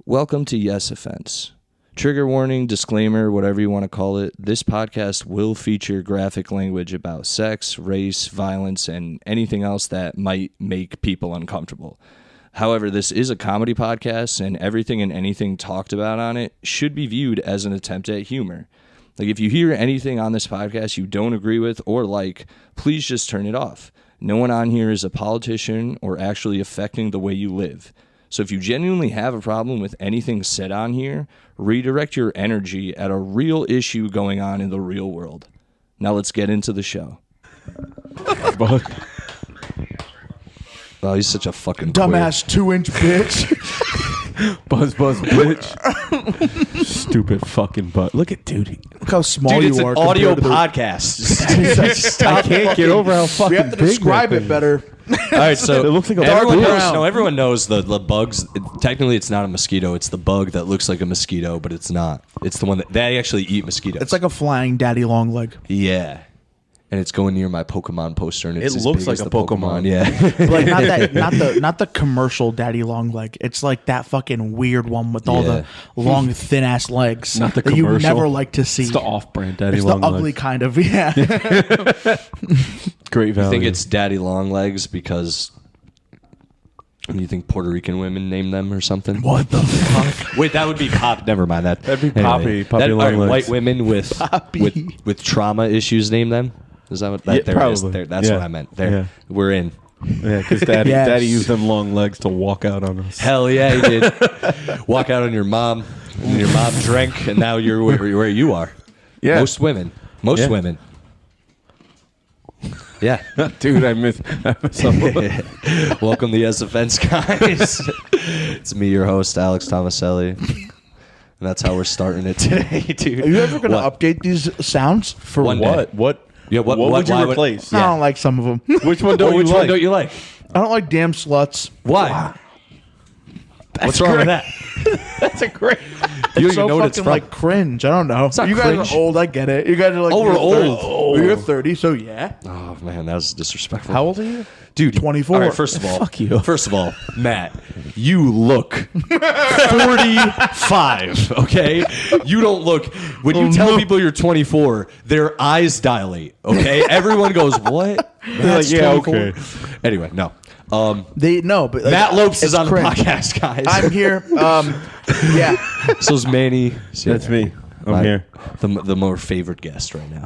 Welcome to Yes Offense. Trigger warning, disclaimer, whatever you want to call it. This podcast will feature graphic language about sex, race, violence, and anything else that might make people uncomfortable. However, this is a comedy podcast, and everything and anything talked about on it should be viewed as an attempt at humor. Like, if you hear anything on this podcast you don't agree with or like, please just turn it off. No one on here is a politician or actually affecting the way you live. So if you genuinely have a problem with anything said on here, redirect your energy at a real issue going on in the real world. Now let's get into the show. Oh, he's such a fucking dumbass 2-inch bitch. Buzz, bitch. Stupid fucking butt. Look at dude. Look how small Dude, you are. it's an audio podcast. I can't get over how fucking We have to big describe that it thing better. All right, so It looks like a everyone dark knows, brown. everyone knows the bugs. Technically, it's not a mosquito. It's the bug that looks like a mosquito, but it's not. It's the one that they actually eat mosquitoes. It's like a flying daddy long leg. Yeah. And it's going near my Pokemon poster, and it's It as looks big like as a the Pokemon. Yeah. Like not the commercial daddy long leg. It's like that fucking weird one with all the long thin ass legs. Not the that you commercial. never like to see. It's the off-brand daddy It's long the ugly legs. kind of, yeah. Great value. I think it's daddy long legs because you think Puerto Rican women name them or something? What the fuck? Wait, that would be pop. Never mind that. That'd be Poppy That, long all right, legs. white women with trauma issues name them. Is that what? Yeah, There it is. probably. There, that's Yeah. what I meant. There, Yeah. we're in. Yeah, because daddy, Yes. daddy used them long legs to walk out on us. Hell yeah, he did. Walk out on your mom, and your mom drank, and now you're where you are. Yeah. Most women. Yeah. Women. Yeah. Dude, I miss Welcome to Yes Offense, guys. It's me, your host, Alex Tomaselli. And that's how we're starting it today, dude. Are you ever gonna What? update these sounds? For One what? day. What? Yeah, what what- would you why would- replace? I don't like some of them. Which one don't Which you one like? don't you like? I don't like damn sluts. Why? What's wrong with that? That's a great. You don't It's so even know what it's fucking from. like cringe. I don't know. not You guys cringe. are old. I get it. You guys are like Oh, we're you're 30. old. Well, you're 30, so yeah. Oh, man, that was disrespectful. How old are you? Dude, 24. All right, first of all, Fuck you. First of all, Matt, you look 45. Okay, you don't look. When you tell people you're 24, their eyes dilate. Okay, everyone goes, "What?" Matt's like, yeah, 24? okay. Anyway, no. They no, but like, Matt Lopes is it's on cringe. the podcast, guys. I'm here. Yeah. So is Manny. Sierra. That's me. I'm here. The more favorite guest right now,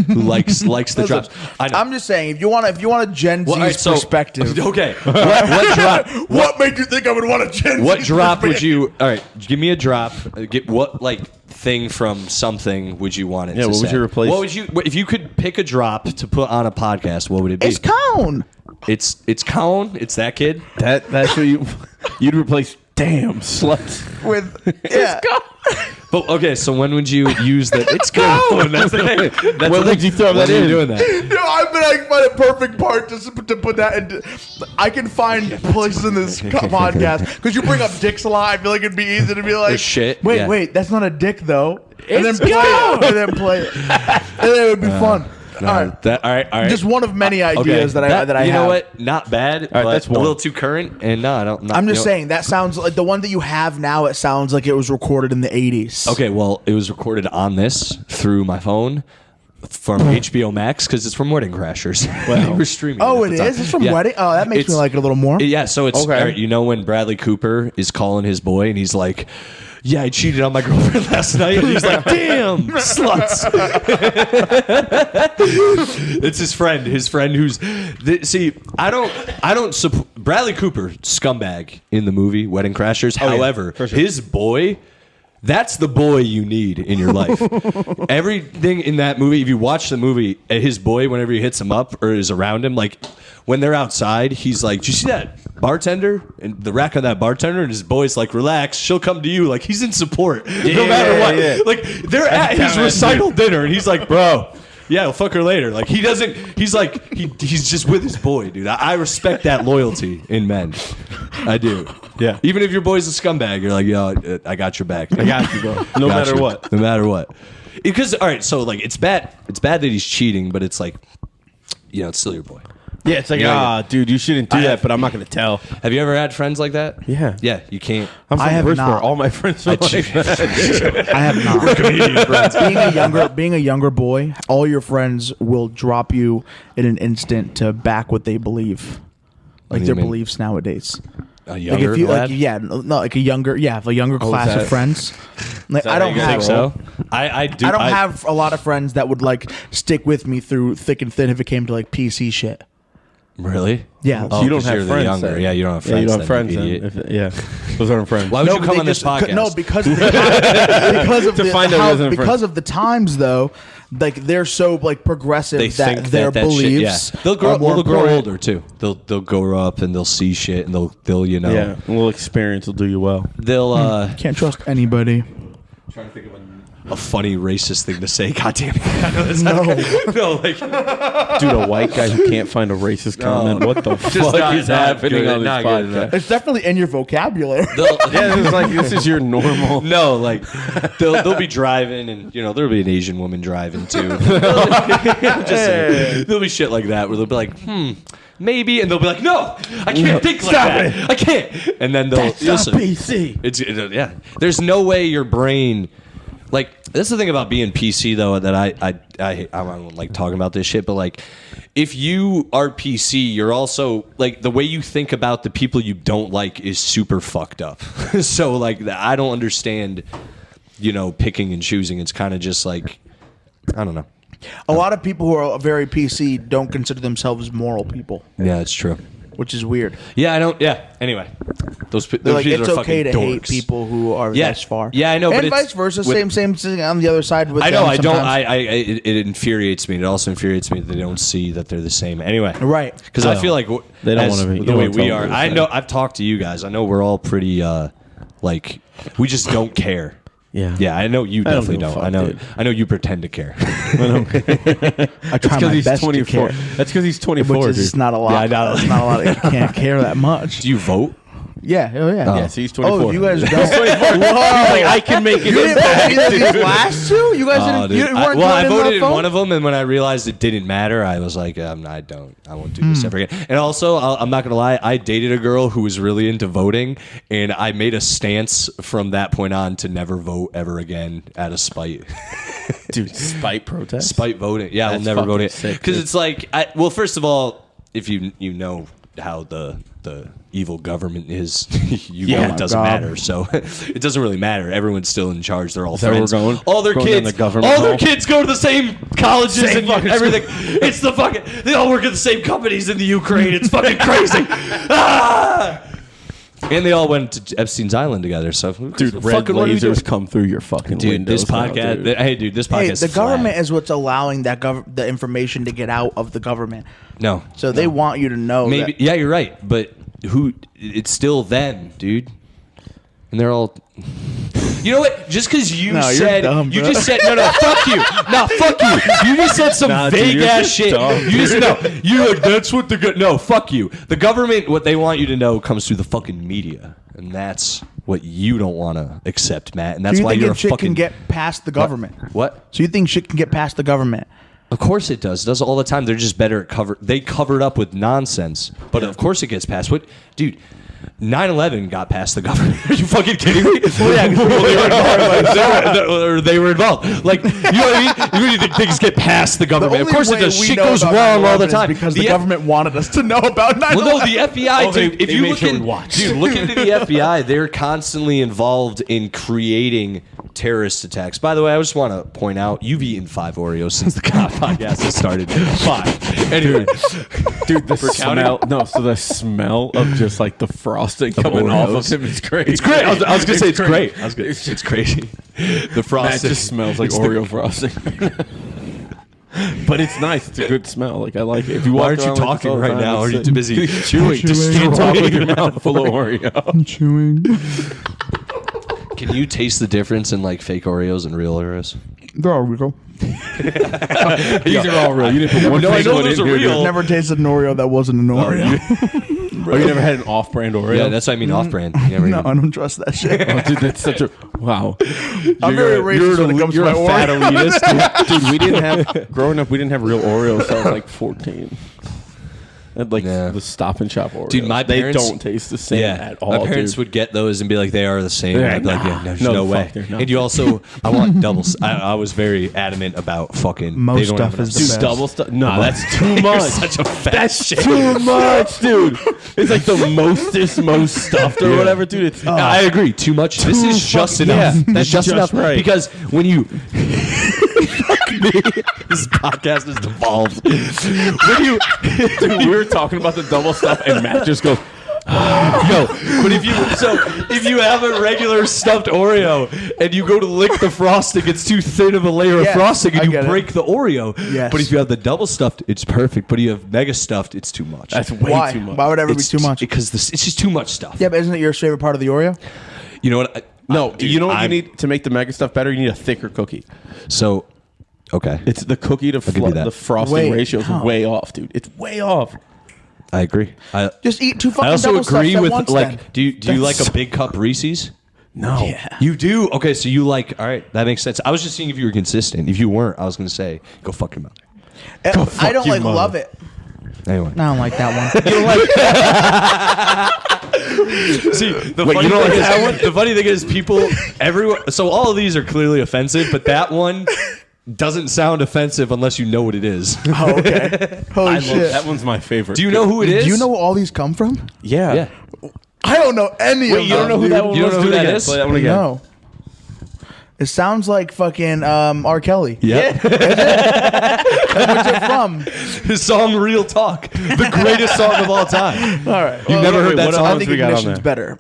who likes the drops. I know. I'm just saying, if you want a Gen Z's Well, all right, so- perspective, Okay, what drop? what made you think I would want a Gen What Z's drop would perspective? you? All right, give me a drop. Get what thing from something would you want it? Yeah, to what would say? you replace? What would you if you could pick a drop to put on a podcast? What would it be? It's Cone. It's Colin. It's that kid. That's what you'd replace. Damn sluts. With yeah. But okay, so when would you use the? It's Colin. That's the thing. That's When would you throw that when are you in? doing that? No, I've been like find a perfect part to put that in. I can find places in this podcast because you bring up dicks a lot. I feel like it'd be easy to be like, Or shit, Wait, yeah. wait, that's not a dick though. And then It's play Cone. it. And then play it. And then it would be fun. No, All right. all right. Just one of many ideas that I you have. know what? Not bad. right, but that's a one. little too current. And no, I don't. Not, I'm just you know- saying that sounds like the one that you have now. It sounds like it was recorded in the 80s. Okay, well, it was recorded on this through my phone from HBO Max because it's from Wedding Crashers. They were streaming. Oh, at it the is. time. It's from Yeah. Wedding. Oh, that makes me It's- like it a little more. Yeah, so it's Okay. all right, you know when Bradley Cooper is calling his boy and he's like, "Yeah, I cheated on my girlfriend last night," and he's like, "Damn, sluts." It's his friend. Who's see. I don't support Bradley Cooper, scumbag in the movie Wedding Crashers. yeah, However, for sure. his boy. That's the boy you need in your life. Everything in that movie, if you watch the movie, his boy, whenever he hits him up or is around him, like when they're outside, he's like, "Do you see that bartender and the rack on that bartender?" And his boy's like, "Relax, she'll come to you." Like he's in support, no matter what. yeah. Like they're at his recital dinner, and he's like, "Bro, yeah, I'll fuck her later." Like he doesn't. He's like he's just with his boy, dude. I respect that loyalty in men. I do. Yeah. Even if your boy's a scumbag, you're like, "Yo, I got your back. I got you, bro. No Got matter you. what. No matter what." Because all right, so like it's bad that he's cheating, but it's like, it's still your boy. Yeah, it's like, dude, you shouldn't do that, but I'm not going to tell. Have you ever had friends like that? Yeah. Yeah, you can't. I'm I have from Bridgeport. not. All my friends are like that. I have not. Comedian friends. Being a younger boy, all your friends will drop you in an instant to back what they believe, like do you their mean? beliefs nowadays. A Like younger if you lad? like a younger class that- of friends. Like I how don't you guys have roll? So I do. I don't have a lot of friends that would like stick with me through thick and thin if it came to like PC shit. Really. Yeah. Oh, You don't 'cause have you're the friends. younger. then. Yeah, you don't have Yeah, friends. you don't then, have friends. you Then. idiot. Those aren't friends. Why would you but come they on this just- podcast? No, because of the find out who doesn't have because of the times though, like they're so like progressive they that think their that beliefs shit, yeah. They'll grow. are more They'll grow important. older too. They'll grow up and they'll see shit and they'll you know Yeah, a little experience will do you well. they'll Can't trust anybody. trying to think of a funny racist thing to say. God damn it! I know that's no, like Dude, a white guy who can't find a racist comment. What the fuck not- is not happening good, on this not good enough. podcast? It's definitely in your vocabulary. Yeah, this is like this is your normal. no, like they'll be driving and you know there'll be an Asian woman driving too. Just saying. There'll be shit like that where they'll be like, maybe, and they'll be like, no, I can't think like that. I can't. And then they'll That's not listen. PC. Yeah. There's no way your brain. Like that's the thing about being PC though that I don't like talking about this shit, but like if you are PC, you're also like the way you think about the people you don't like is super fucked up. So like I don't understand, you know, picking and choosing. It's kind of just like I don't know. A lot of people who are very PC don't consider themselves moral people, Yeah, it's true. which is weird. Yeah, I don't. Yeah. Anyway, those They're like, people it's are okay to fucking hate dorks. people who are Yeah. this far. Yeah, I know, but and it's- vice versa. with- Same thing on the other side with I know. them I don't. sometimes. It infuriates me. It also infuriates me that they don't see that they're the same. Anyway, Right. Because I feel like They don't as wanna be- the you way don't we tell are. them I the know. same. I've talked to you guys. I know we're all pretty like we just don't care. Yeah. Yeah, I know you I don't definitely give a don't. fuck, I know. dude. I know you pretend to care. I try my Because he's best to 24. care, That's because he's 24. which is dude. not a lot. Yeah, I know. It's not a lot. You can't care that much. Do you vote? Yeah. Oh yeah. Yeah, so he's 24. Oh, you guys don't. Like, I can make You didn't vote either of these last two? You guys Oh, didn't. You dude. weren't I doing it voted the in phone? one of them, and when I realized it didn't matter, I was like, I won't do this ever again. And also, I'm not gonna lie, I dated a girl who was really into voting, and I made a stance from that point on to never vote ever again out of spite. Dude, spite protest. Spite voting, yeah, I'll That's never vote fucking it sick, because dude. it's like, well, first of all, if you know how the evil government is, you know my it doesn't God. matter. So it doesn't really matter. Everyone's still in charge. They're all that where friends. we're going? All their Going down kids, the government all their hole? kids go to the same colleges Same and fucking everything. It's the fucking. They all work at the same companies in the Ukraine. It's fucking crazy. Ah! And they all went to Epstein's Island together. So Dude, red fucking what are we doing? lasers come through your fucking Dude, windows. this podcast. now, dude. Hey, dude, this podcast. Hey, is the government flat. is what's allowing that the information to get out of the government. No. So they want you to know. Maybe. that- Yeah, you're right. But who? It's still them, dude. And they're all. You know what? Just because you No, you're said dumb, you bro. just said no, fuck you, no, fuck you. You just said some Nah, dude, vague you're ass just shit. dumb, You just no. You like that's what the no. Fuck you. The government, what they want you to know, comes through the fucking media, and that's what you don't want to accept, Matt. And that's So you why think you're a shit fucking can get past the government? what? So you think shit can get past the government? Of course it does. It does all the time. They're just better at cover. They covered up with nonsense, but of course it gets past. What, dude? 9/11 got past the government. Are you fucking kidding me? Well, yeah, they were involved. Like, you know what I mean? You think things get past the government? Of course it does. Shit goes wrong all the time because the government wanted us to know about 9/11. Well, no, the FBI. Oh, they- dude, if they you made look sure in, we watched. dude, look into the FBI. They're constantly involved in creating terrorist attacks. By the way, I just want to point out you've eaten 5 Oreos since the podcast has started. 5. Anyway, Dude, the counting? smell. No, so the smell of just like the frosting coming off of Oreos. him is great. it's great. I was gonna say it's great. It's crazy. The That frosting just smells like It's the- Oreo frosting. But it's nice. It's a good smell. Like I like it. If you Why walk aren't you around like this talking all the right time, now? it's Are you sick. too busy chewing? You can't talk with your mouth full of Oreo. chewing. Can you taste the difference in like fake Oreos and real Oreos? There we go. These are all real. You didn't put one No, I fake know one those in are here, real. dude. Never tasted an Oreo that wasn't an Oreo. Oh, you never had an off-brand Oreo? Yeah, that's what I mean. Off-brand. You never No, even- I don't trust that shit. Oh, dude, that's such a wow. I'm very racist when it comes to my a fat Oreo. elitist, dude. Dude, we didn't have growing up. We didn't have real Oreos. So I was like 14. Like the Stop and Shop Oreos. Dude, my parents, they don't taste the same at all. My parents would get those and be like, they are the same. Yeah, I'd be like, yeah, there's no way. Not. And you also, I want doubles. I was very adamant about fucking. Most they don't stuff have enough is the best. Double stuff? No, that's too much. Such a fat That's shit. too much, dude. It's like the most stuffed or whatever, dude. It's I agree. Too much. This is just enough. yeah, That's just enough. right. Because when you. This podcast has devolved. When you. dude, we were talking about the double stuff, and Matt just goes, Yo, but if you have a regular stuffed Oreo and you go to lick the frosting, it's too thin of a layer of Yeah, frosting and I you get it. break the Oreo. Yes. But if you have the double stuffed, it's perfect. But you have mega stuffed, it's too much. that's way Why? too much. Why would ever be It's too much? Because it's just too much stuff. Yeah, but isn't it your favorite part of the Oreo? You know what? No, Dude, you know what you I'm- need to make the mega stuff better? You need a thicker cookie. So, okay. It's the cookie to give you that. the frosting Wait, ratio is how? way off, dude. It's way off. I agree. Just eat two fucking I also double agree stuffs at with once, like. then. Do you like a big cup Reese's? No. Yeah. You do? Okay, so you like. All right, that makes sense. I was just seeing if you were consistent. If you weren't, I was going to say, go fuck your mouth. I don't your like mother. love it. Anyway. I don't like that one. See, the Wait, funny you don't thing like is, that one? the funny thing is, everyone. So all of these are clearly offensive, but that one doesn't sound offensive unless you know what it is. Oh, okay. Holy I love shit. that one's my favorite. Do you know who it is? Do you know where all these come from? Yeah. Yeah. I don't know any of them. Wait, you don't know who dude. that one You don't was? know who Do it that again. is? Play that one again. No. It sounds like fucking R. Kelly. Yeah. What's it from? His song "Real Talk," the greatest song of all time. All right. You've never heard that what song? I else think we got on Ignition's there? better.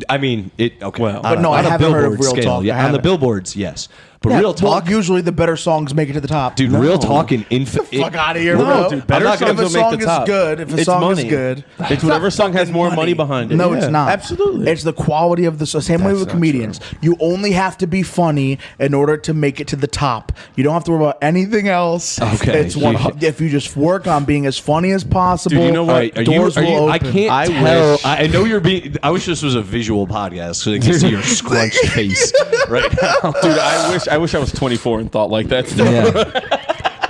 I mean, it. Okay, Well, But no, I on a haven't heard of Billboard Real scale, Talk. yeah, I on the haven't. billboards, yes. But Yeah, Real Talk, well, usually the better songs make it to the top. dude. No. Real Talk and Fuck out of here, No, bro. dude, better I'm not songs gonna- If a will song make the is top. good, if a It's song money. is good, It's whatever song has more money behind it. No, Yeah. it's not. Absolutely. It's the quality of the same way That's with not comedians. You only have to be funny in order to make it to the top. You don't have to worry about anything else. Okay. It's if you just work on being as funny as possible. Dude, you know what? All right, Doors will open. I can't I tell. wish- I know you're being. I wish this was a visual podcast so they can see your scrunched face right now. Dude, I wish I was 24 and thought like that still.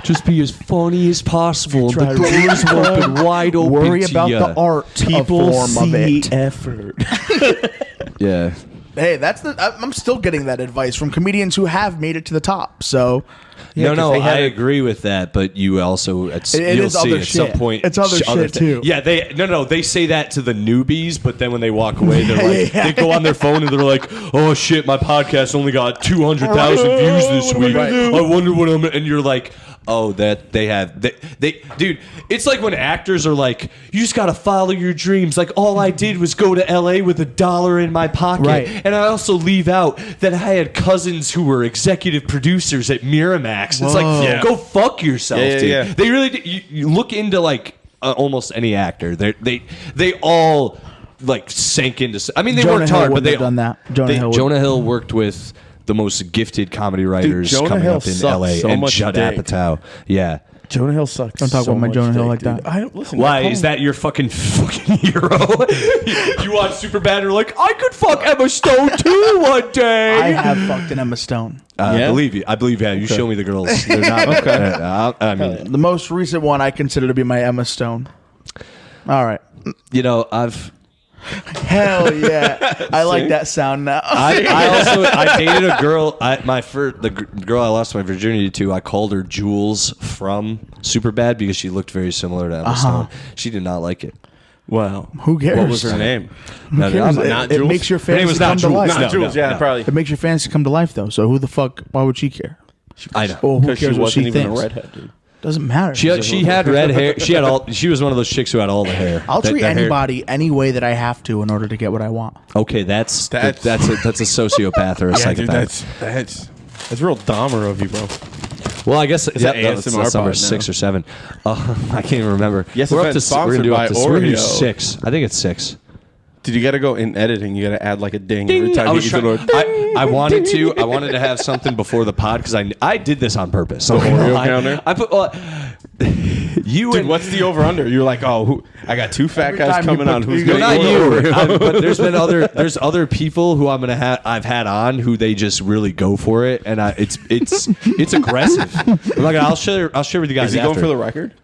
Just be as funny as possible. Try The doors will open wide open. Worry to about ya. the art People form of see it. effort. Yeah. Hey, I'm still getting that advice from comedians who have made it to the top. So No, they had I a- agree with that, but you also It you'll is see other at some shit. point It's other shit, too. Yeah, they say that to the newbies, but then when they walk away, they're like Yeah. they go on their phone and they're like, "Oh shit, my podcast only got 200,000 views this week. I wonder what I'm." And you're like, "Oh, that they dude." It's like when actors are like, "You just gotta follow your dreams." Like all I did was go to LA with $1 in my pocket, Right. and I also leave out that I had cousins who were executive producers at Miramax. It's like, Yeah. go fuck yourself, Yeah, dude. yeah. They really do. You look into like almost any actor. They all like sank into. I mean, they Jonah worked Hill hard, but wouldn't they have done that. Jonah Hill worked with the most gifted comedy writers Jonah coming Hill up in sucks LA, so and much Judd dick. Apatow. Yeah. Jonah Hill sucks. Don't talk so about my much Jonah Hill dick, like dude. that. I don't listen. Why call is him- that your fucking hero? You watch Superbad and you're like, I could fuck Emma Stone too one day. I have fucked an Emma Stone. I Yeah? believe you. I believe you. You show me the girls. They're not okay. I mean, The most recent one I consider to be my Emma Stone. All right. you know, I've Hell yeah. I like that sound now. I dated a girl. The girl I lost my virginity to. I called her Jules from Superbad because she looked very similar to Emma Stone. She did not like it. Wow. Who cares? What was her name? No, Who cares? I'm not It Jules? makes your Her name fantasy was not come to Jules. life. Not No, Jules. no, Yeah, no. probably. It makes your fantasy come to life, though. So who the fuck? Why would she care? I know. Well, who Because she cares what wasn't she even thinks? a redhead, dude. Doesn't matter. She had red hair. She was one of those chicks who had all the hair. I'll treat That hair- anybody any way that I have to in order to get what I want. Okay, that's a That's- sociopath or a Yeah, dude, psychopath. that's real Dahmer of you, bro. Well, I guess an that's ASMR number pod now. 6 or 7. I can't even remember. Yes, we're up event to we're gonna do sponsored up by to we're gonna do Oreo. 6. I think it's 6. Dude, you got to go in editing. You got to add like a ding, every time I you was eat trying, the Lord. I wanted to have something before the pod because I did this on purpose. The Oreo counter? I put you Dude, and what's the over under? You're like, oh, I got 2 fat Every guys time you coming put- on. Who's you going not to you, but there's other people who I've had on who they just really go for it, and it's aggressive. I'm like, I'll share with you guys. Is he going after. for the record?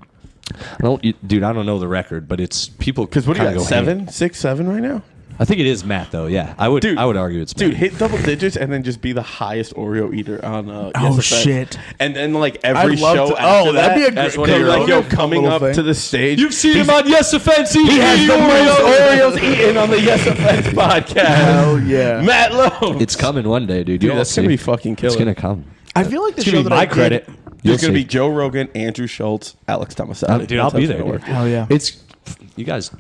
Dude, I don't know the record, but it's people. Because what do you kinda got? go ham. 7, 6, 7 right now? I think it is Matt though. Yeah, I would argue it's Matt. Dude, hit double digits and then just be the highest Oreo eater on. Oh Yes Effect. shit! And then like every I'd love show to- after that'd be a that's great- when you're that'd like, be yo, a fun coming little up thing. to the stage. You've seen him on Yes Offense. He has the most Oreos eaten on the Yes Offense podcast. Hell yeah! Matt Lopes. It's coming one day, dude. Dude, You'll that's see. gonna be fucking killer. It's gonna come. I feel like the It's show gonna be that my I did- credit. There's gonna see. be Joe Rogan, Andrew Schultz, Alex Tomaselli. Dude, I'll be there. That's how Dude. it's gonna Hell yeah! It's you guys.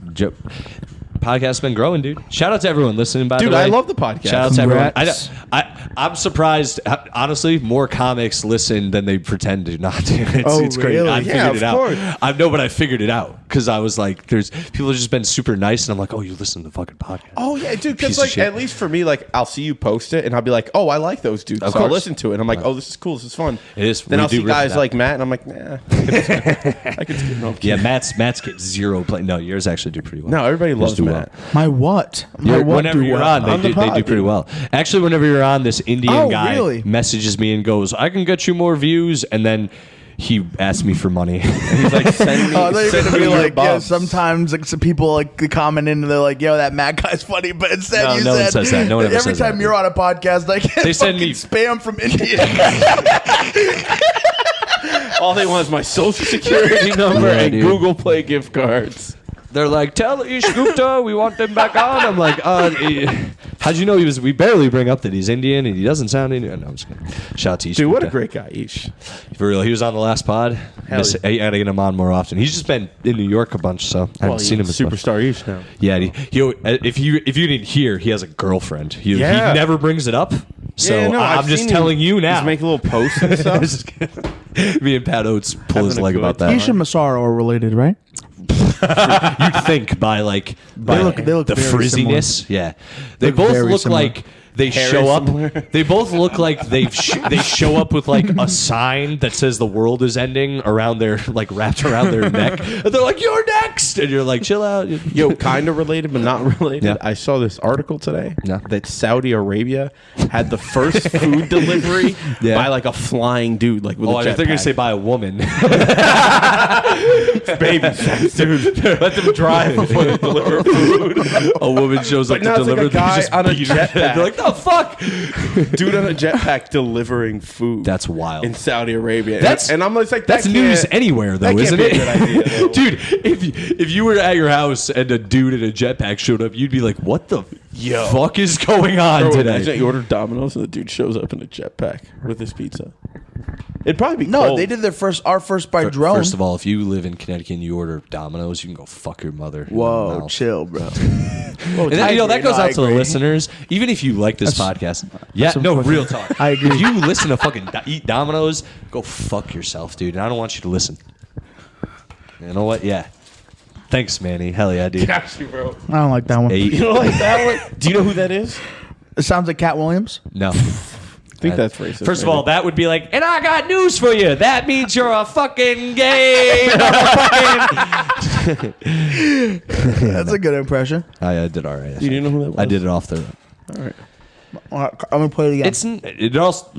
Podcast's been growing, dude. Shout out to everyone listening. By Dude, the way, I love the podcast. Shout out to everyone. Congrats. I'm surprised. Honestly, more comics listen than they pretend to not to. It's crazy. really? I Yeah, figured it of out. course. But I figured it out because I was like, "There's people have just been super nice," and I'm like, "Oh, you listen to the fucking podcast." Oh yeah, dude. Because Piece of like shit. at least for me, like I'll see you post it and I'll be like, oh, I like those dudes. Of So I'll course. listen to it. And I'm like, oh, this is cool. This is fun. It is. Then We I'll do see rip guys that. like Matt, and I'm like, nah. I could skip. No, I'm kidding. Yeah, Matt's get 0 play. No, yours actually do pretty well. No, everybody Yours loves do Matt. My what? My what Whenever do you're well? on, On the they pod, do pretty dude. well. Actually, whenever you're on, this Indian guy really? messages me and goes, "I can get you more views," and then he asked me for money. He's like, send me. Oh, they're send gonna me be your like, yeah. bubs. Sometimes like some people like they comment in and they're like, "Yo, that Matt guy's funny," but instead No, you no one said says that. No one ever every says time that. you're on a podcast, I get They send fucking me- spam from India. All they want is my social security number Yeah, and dude. Google Play gift cards. They're like, "Tell Ish Gupta we want them back on." I'm like, how'd you know he was? We barely bring up that he's Indian and he doesn't sound Indian. No, I'm just kidding. Shout out to Ish Dude, what a Gupta. great guy, Ish. For real, he was on the last pod. I gotta get him on more often. He's just been in New York a bunch, so I haven't seen him as much. Superstar Ish now. Yeah, if you didn't hear, he has a girlfriend. He Yeah. never brings it up. So Yeah, no, I'm I've just seen telling you now. Just make little posts and stuff. Just kidding. Me and Pat Oates pull his Having a leg good about time. that. Ish and Massaro are related, right? You'd think by They look the very frizziness. Yeah, they Look both very look similar. like they Hair show is up. similar. They both look like they show up with like a sign that says the world is ending around their like wrapped around their neck, and they're like, "You're next," and you're like, "Chill out." Yo, kind of related, but not related. Yeah. I saw this article today Yeah. that Saudi Arabia had the first food delivery Yeah. by like a flying dude, like with Oh, a I thought you were gonna jetpack. say by a woman. baby sex, dude. Let them drive before they deliver food. A woman shows up But to now it's like deliver. a guy they just on a beat her. jetpack. They're like, "The fuck." Dude on a jetpack delivering food. That's wild. in Saudi Arabia. That's- and I'm just like, That's that news can't- anywhere, though, that can't isn't be a it? good idea, though. Dude, if you were at your house and a dude in a jetpack showed up, you'd be like, "What the fuck is going on Bro, today?" imagine you order Domino's and the dude shows up in a jetpack with his pizza. It'd probably be No, cold. they did our first by drone. First of all, if you live in Connecticut and you order Domino's, you can go fuck your mother. Whoa, No. chill, bro. And that, I that agree. goes No, out I to the agree. listeners. Even if you like this podcast, yeah, some no, fucking- real talk. I agree. If you listen to fucking eat Domino's, go fuck yourself, dude. And I don't want you to listen. You know what? Yeah. Thanks, Manny. Hell yeah, dude. Got you, bro. I don't like that one. Eight. You don't like that one? Do you know who that is? It sounds like Cat Williams. No. I think that's racist. First of maybe. all, that would be like, and I got news for you. That means you're a fucking gay. That's a good impression. I did all right. You didn't know who that was? I did it off the. All right. I'm gonna play it again. It also.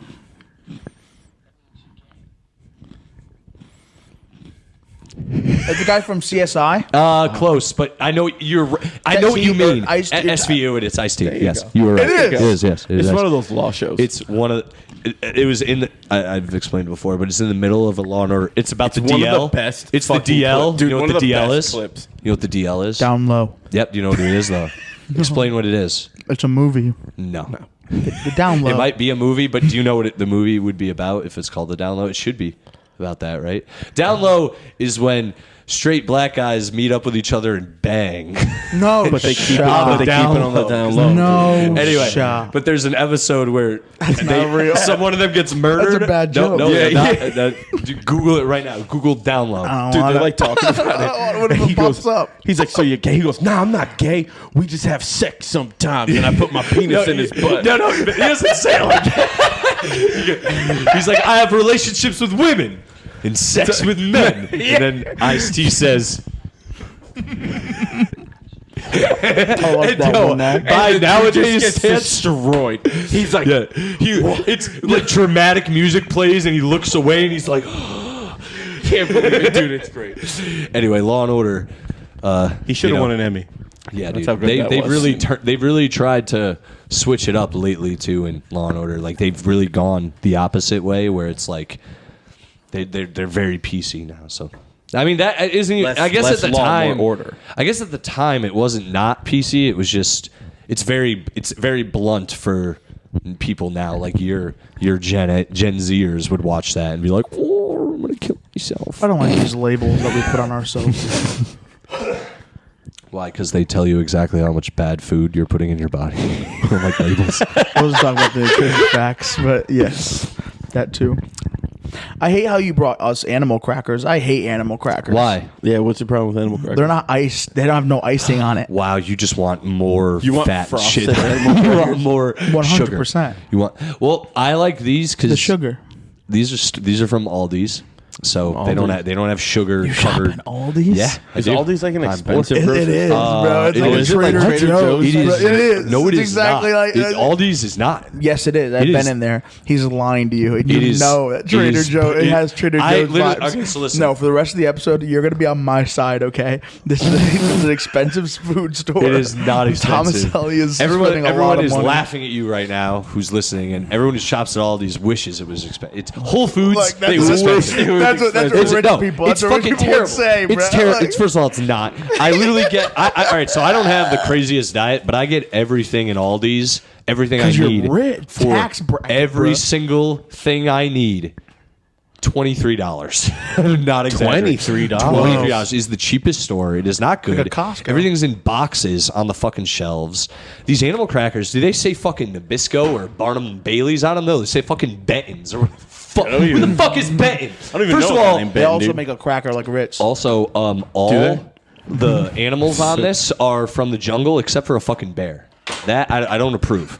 It's the guy from CSI. Close, but I know you're. I know what you mean. Ice-T. SVU, and it's Ice-T. you Yes, go. you were right. It is. It is. Yes, it It's is. one of those law shows. It's one of. It was in. I've explained it before, but it's in the middle of a Law and Order. It's about the one DL. of the best It's the fucking DL. clip- dude, you know one what of the the DL best is? clips. You know what the DL is? Down low. Yep. Do you know what it is though? Explain what it is. It's a movie. No. The down low. It might be a movie, but do you know what the movie would be about if it's called The Down Low? It should be about that, right? Down Low is when straight black guys meet up with each other and bang. No, But they keep it, shut but they keep down it on the low. down low. No. Anyway, shut. but there's an episode where not real. someone of them gets murdered. That's a bad joke. No, Yeah, they're not. Dude, Google it right now. Google Down Low. I don't Dude, wanna- they're like talking about it. What if And it pops up? He's like, so you're gay? He goes, nah, I'm not gay. We just have sex sometimes. And I put my penis in his butt. No, he doesn't say it like that. He's like, I have relationships with women and sex with men. And then Ice-T says, I like that no, one. Now. by And the dude nowadays just gets destroyed. He's like, yeah, it's like dramatic music plays and he looks away and he's like, can't believe it, dude. It's great. Anyway, Law and Order. He should have won an Emmy. Yeah, That's dude. how good that was. They've really tried to switch it up lately too in Law and Order. Like they've really gone the opposite way, where it's like they're very PC now. So I mean that isn't. I guess at the time, order. I guess at the time it wasn't not PC. It was just it's very blunt for people now. Like your Gen Zers would watch that and be like, "Oh, I'm gonna kill myself." I don't like these labels that we put on ourselves. Why? Because they tell you exactly how much bad food you're putting in your body. I don't like labels. I wasn't talking about the nutrition facts, but yes, that too. I hate how you brought us animal crackers. I hate animal crackers. Why? Yeah, what's the problem with animal crackers? They're not iced. They don't have no icing on it. Wow, you just want more fat frosted shit. animal You want crackers? more 100%. sugar. You want? Well, I like these because The sugar. These are from Aldi's, so they don't have sugar You shop covered. in Aldi's? Yeah, I Is do. Aldi's like an I'm expensive bored. It grocery is, store? bro. It's like a is it like Trader Trader Joe's. It is. It is. No, it It's is exactly not. like Aldi's is not. Yes, it is. I've It been is. in there. He's lying to you. And It you is- know that it Trader is- Joe. It it- has Trader I Joe's literally- vibes. okay, so listen. No, for the rest of the episode, you're going to be on my side. Okay, this is an expensive food store. It is not expensive. Tomaselli is Everyone spending a lot everyone of is money. laughing at you right now who's listening, and everyone who shops at Aldi's wishes it was expensive. It's Whole Foods. Like, that's they wish expensive. it was That's what expensive. rich No, people- It's that's what fucking rich people would terrible. say, bro. It's terrible. Like- It's first of all, it's not. I literally get. All right, so I don't have the craziest diet, but I get everything in Aldi's. Everything I 'Cause you're need rich. for Tax bracket, every bro. single thing I need. $23. Not exaggerating. $23? $23 is the cheapest store. It is not good. Like a Costco. Everything's in boxes on the fucking shelves. These animal crackers, do they say fucking Nabisco or Barnum and Bailey's on them? No, they say fucking Benton's. Or who the fuck is Benton? I don't even First know of that all, name, They Benton, also dude. make a cracker like Ritz. also, all they? the animals on this are from the jungle except for a fucking bear. That I don't approve.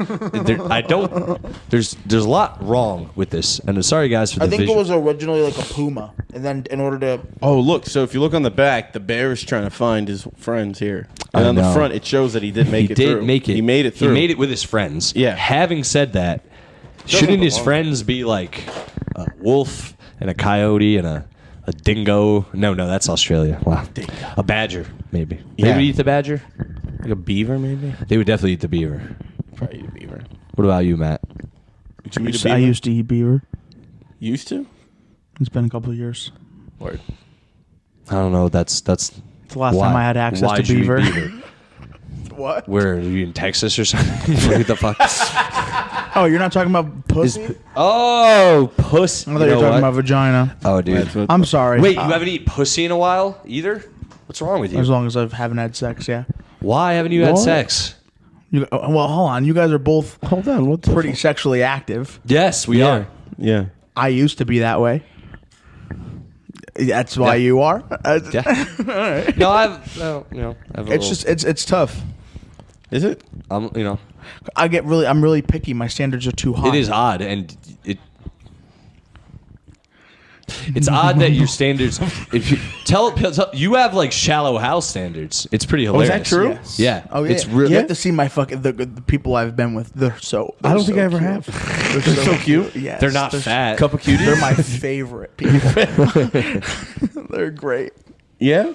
I don't. There's a lot wrong with this, and sorry guys for the I think visual. it was originally like a puma, and then in order to Oh, look. So if you look on the back, the bear is trying to find his friends here. And I on the know. front, it shows that he did make He it did through. make it. He made it through. He made it with his friends. Yeah. Having said that, shouldn't his friends be like a wolf and a coyote and a dingo? No, that's Australia. Wow. A badger, maybe. They Yeah. would eat the badger? Like a beaver, maybe? They would definitely eat the beaver. Probably eat a beaver. What about you, Matt? Would you eat a beaver? I used to eat beaver. Used to? It's been a couple of years. Word. I don't know. That's It's the last why. time I had access Why'd to you eat beaver. What? Where are you in Texas or something? What the fuck? Oh, you're not talking about pussy? Oh, puss. I thought you were talking about vagina. Oh, dude. That's what- I'm sorry. Wait, you haven't eaten pussy in a while either? What's wrong with you? As long as I haven't had sex, yeah. Why haven't you had What? sex? Well, hold on. You guys are both Hold on. What's pretty sexually active. Yes, we Yeah. are. Yeah. I used to be that way. That's why Yeah. you are. Yeah. No, I've It's just it's tough. Is it? I'm I'm really picky. My standards are too high. It is odd, and it's odd that your standards. If you tell you have like shallow house standards, it's pretty hilarious. that true? Yes. Yeah. Oh yeah. It's really. You have to see my fucking the people I've been with. They're so. I don't think so I ever cute. have. They're so cute? Yes. They're not fat. Cup of cuties? They're my favorite people. They're great. Yeah?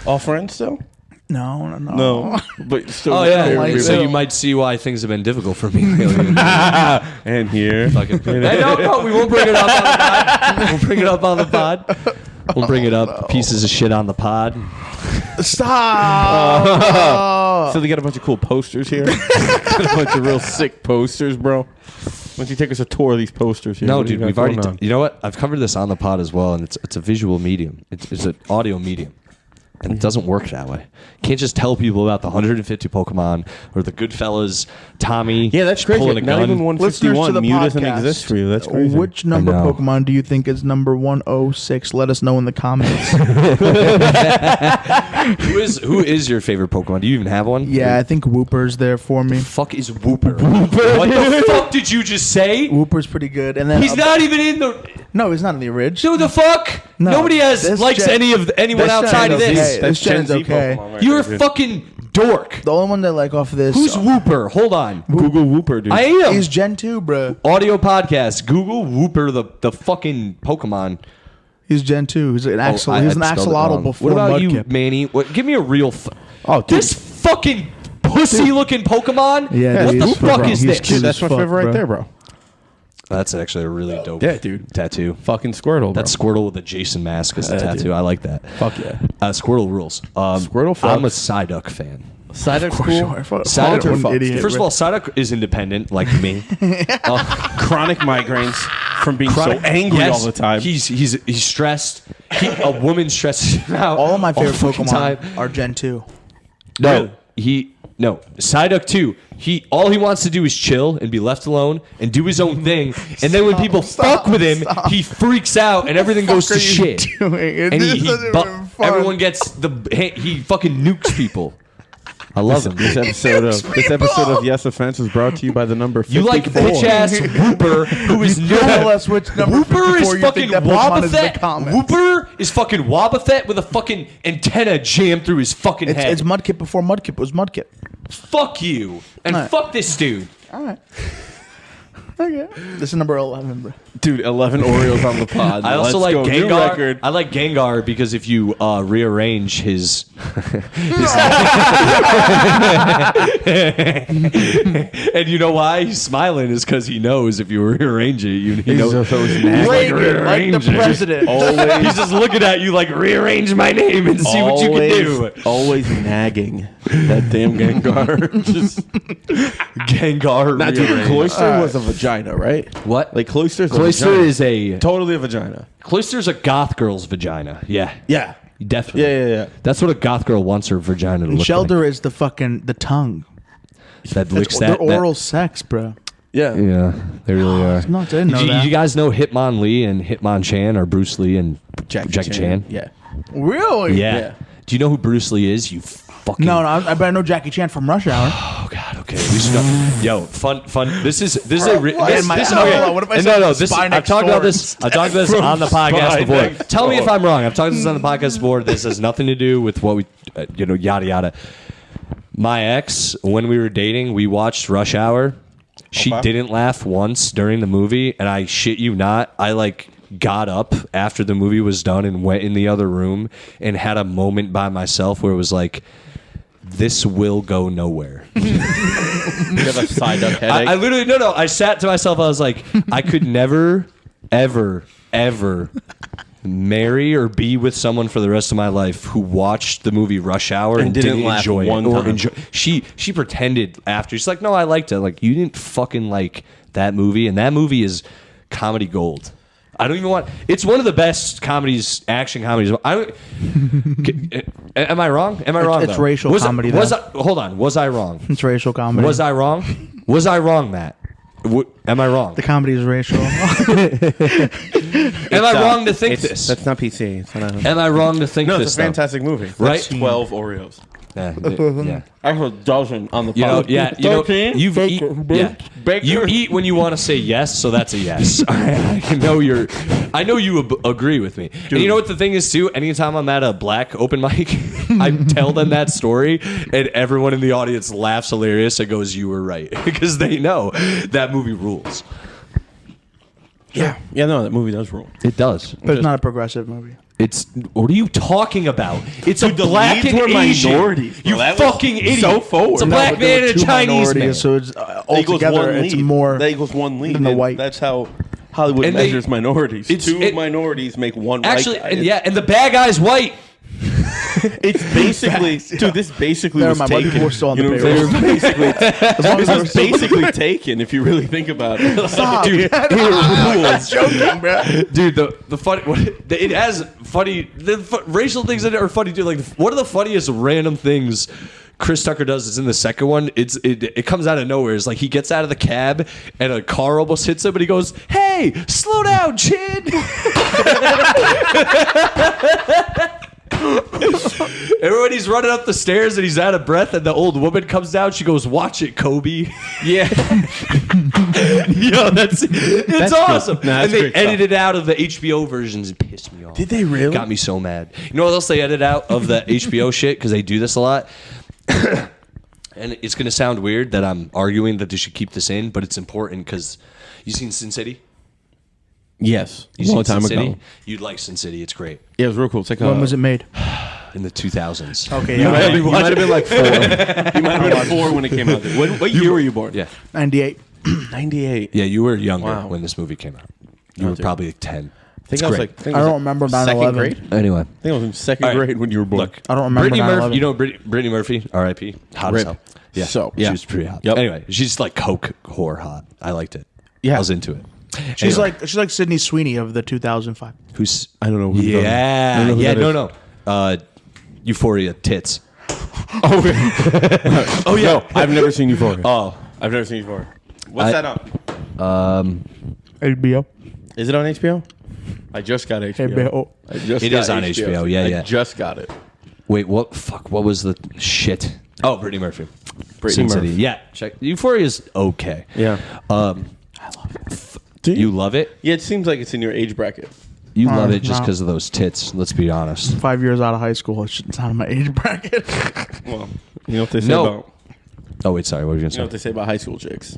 All friends still? No. No. But still. Oh yeah. like so them. you might see why things have been difficult for me lately. And here. Fucking. Hey, no, we won't bring it up on the pod. We'll bring it up on the pod. We'll bring it up. Pieces of shit on the pod. Stop. So they got a bunch of cool posters here. Got a bunch of real sick posters, bro. Why don't you take us a tour of these posters here? No, What do you dude, got we've already. going on? You know what? I've covered this on the pod as well, and it's a visual medium. It's an audio medium, and it doesn't work that way. Can't just tell people about the 150 Pokemon or the Goodfellas, Tommy. Yeah, that's crazy. Pulling a Not gun. even Listeners to 151. the Mew doesn't podcast, exist for you. That's crazy. Which number I know. Pokemon do you think is number 106? Let us know in the comments. Who is your favorite Pokemon? Do you even have one? Yeah, I think Wooper's there for me. Fuck is Wooper? What the fuck did you just say? Wooper's pretty good, and then He's not even in the. No, he's not in the original. Who the fuck? No, Nobody this likes gen- anyone this outside gen of is this. okay. This gen's Gen Z okay. Pokemon right You're a there, dude. fucking dork. The only one that I like off of this. Who's Wooper? Hold on. Google Wooper, dude. I am. He's Gen 2, bro. Audio podcast. Google Wooper, the fucking Pokemon. He's Gen 2. He's an axle. I He was an spelled it axolotl wrong. before What about you, Mudkip. Manny? Give me a real. Oh, dude. This fucking pussy-looking Pokemon. Yeah, What dude, the he's fuck bro. is He's this? cute. Dude, that's my fuck, favorite bro. right there, bro. That's actually a really dope. Yeah, dude. Tattoo. Fucking Squirtle, bro. That's Squirtle with a Jason mask as a Yeah, tattoo. dude. I like that. Fuck yeah. Squirtle rules. Squirtle I'm a fucks. Psyduck fan. Psyduck's For cool. sure. Psyduck Fucking fucks, idiot, dude. First of bro. all, Psyduck is independent, like me. Chronic migraines from being Chronic- so angry Yes, all the time. He's stressed. A woman stresses him out. All of my favorite the fucking Pokemon time. are Gen 2. No, no. Psyduck too. All he wants to do is chill and be left alone and do his own thing. And then when people fuck with him, he freaks out and everything goes to shit. And everyone gets he fucking nukes people. I love him. This episode of Yes Offense was brought to you by the number 54. You like bitch ass Whooper, who is Tell us which number Whooper 54 is you think fucking that Pokemon is in the Wobbuffet. comments. Whooper is fucking Wobbuffet with a fucking antenna jammed through his fucking head. It's Mudkip before Mudkip was Mudkip. Fuck you and Alright. fuck this dude. All right. Okay. This is number 11, bro. Dude, 11 Oreos on the pod. I also Let's like go. New Gengar. record. I like Gengar because if you rearrange his, and you know why he's smiling is because he knows if you rearrange it, he knows. just always nagging. Reagan, like the president. He's just looking at you like rearrange my name and see what you can do. Always nagging. That damn Gengar. Just Gengar. Nah, dude, rearrange. Cloyster was a vagina, right? What? Like Cloyster's a Cloyster vagina. is a Totally a vagina. Cloyster's a goth girl's vagina. Yeah. Yeah. Definitely. Yeah. That's what a goth girl wants her vagina to look Shelter is the tongue. like. That licks They're that. oral sex, bro. Yeah. Yeah, they really are. No, I didn't know that. You guys know Hitmonlee and Hitmonchan or Bruce Lee and Jackie Chan? Yeah. Really? Yeah. Yeah. Do you know who Bruce Lee is? You fucking. No, I bet I know Jackie Chan from Rush Hour. Oh God. Okay. We should go. Yo, fun. This is a. What? This, My- this, hold okay. on, what if I no, said no. This Spy I've Next talked about Door this. I've talked about this on the podcast Spy before. Next Tell me if Door. I'm wrong. I've talked about this on the podcast before. This has nothing to do with what we, yada yada. My ex, when we were dating, we watched Rush Hour. She Okay. didn't laugh once during the movie, and I shit you not, I got up after the movie was done and went in the other room and had a moment by myself where it was like, this will go nowhere. You have a Psyduck headache. I literally, no. I sat to myself, I was like, I could never, ever, ever marry or be with someone for the rest of my life who watched the movie Rush Hour and didn't laugh enjoy one it. Or time. enjoy. She pretended after. She's like, no, I liked it. Like, you didn't fucking like that movie, and that movie is comedy gold. I don't even want. It's one of the best comedies, action comedies. Am I wrong? Am I wrong? It's though? racial comedy, Hold on. Was I wrong? It's racial comedy. Was I wrong? Was I wrong, Matt? Am I wrong? The comedy is racial. Am I wrong to think this? That's not PC. It's not Am I wrong to think no, this? it's a fantastic movie. Right? That's 12 Oreos. Yeah. I have a dozen on the You know, pod. yeah, you know, 13? you've eat, yeah. Baker. You eat when you want to say yes, so that's a yes. I know you agree with me. And you know what the thing is too? Anytime I'm at a black open mic, I tell them that story, and everyone in the audience laughs hilarious and goes, "You were right," because they know that movie rules. Yeah, no, that movie does rule. It does. But it's not a progressive movie. It's what are you talking about? It's Dude, a the black leads and were Asian. minorities, bro. You That was fucking idiot. so forward. It's a No, black but there man were and a two Chinese minorities, man. So it's Equals altogether one it's lead. more That equals one lead. than the and white. That's how Hollywood And they- measures minorities. Two minorities make one Actually, white guy. and the bad guy's white. It's basically, dude. This basically Never was mind, white taken. people were still on you the know what I'm payroll. saying? Basically, as long as this they were was still- basically taken. If you really think about it, Stop. Dude, That's joking, bro. dude, the funny, it has funny, racial things in it are funny too. Like, one of the funniest random things Chris Tucker does is in the second one. It comes out of nowhere. It's like he gets out of the cab and a car almost hits him, but he goes, "Hey, slow down, Chin." Everybody's running up the stairs and he's out of breath, and the old woman comes down. She goes, "Watch it, Kobe." yeah. Yo, it's awesome. Nah, that's and they great stuff. edited out of the HBO versions and pissed me off. Did they really? Got me so mad. You know what else they edit out of the HBO shit? Because they do this a lot. And it's going to sound weird that I'm arguing that they should keep this in, but it's important because you seen Sin City? Yes, a You long seen time Sin ago. City? You'd like Sin City. It's great. Yeah, it was real cool. It's like When was it made? In the 2000s. Okay, You yeah. might have been like 4. You might have been 4 when it came out. What year were you born? Yeah. 98. 98. Yeah, you were younger Wow. when this movie came out. You were dude. probably like 10. I think I was like. I don't remember 9/11. Second grade. Anyway. I think I was in second All right. grade when you were born. Look, I don't remember Brittany 9/11. Murphy. You know Brittany Murphy, R.I.P. Hot as Rip. hell. Yeah, So, she yeah. was pretty hot. Yep. Anyway, she's like coke whore hot. I liked it. Yeah. I was into it. She's Anyway, like Sydney Sweeney of the 2005. who's I don't know. Who I yeah, don't know who yeah, that no, is. no. Euphoria tits. Oh yeah. No, I've never seen Euphoria. Oh, I've never seen Euphoria. What's that on? HBO. Is it on HBO? I just got HBO. HBO. I just It got is on HBO, yeah, I yeah. just got it. wait, what? Fuck, what was the shit? Oh, Brittany Murphy. Brittany Sin City. Murphy. Yeah, check. Euphoria is okay. Yeah. Do You love it. Yeah, it seems like it's in your age bracket. You love it just no. because of those tits. Let's be honest. 5 years out of high school. It's not in my age bracket. Well, you know what they say No. about Oh wait, sorry. What were you you know gonna what say? they say about high school chicks.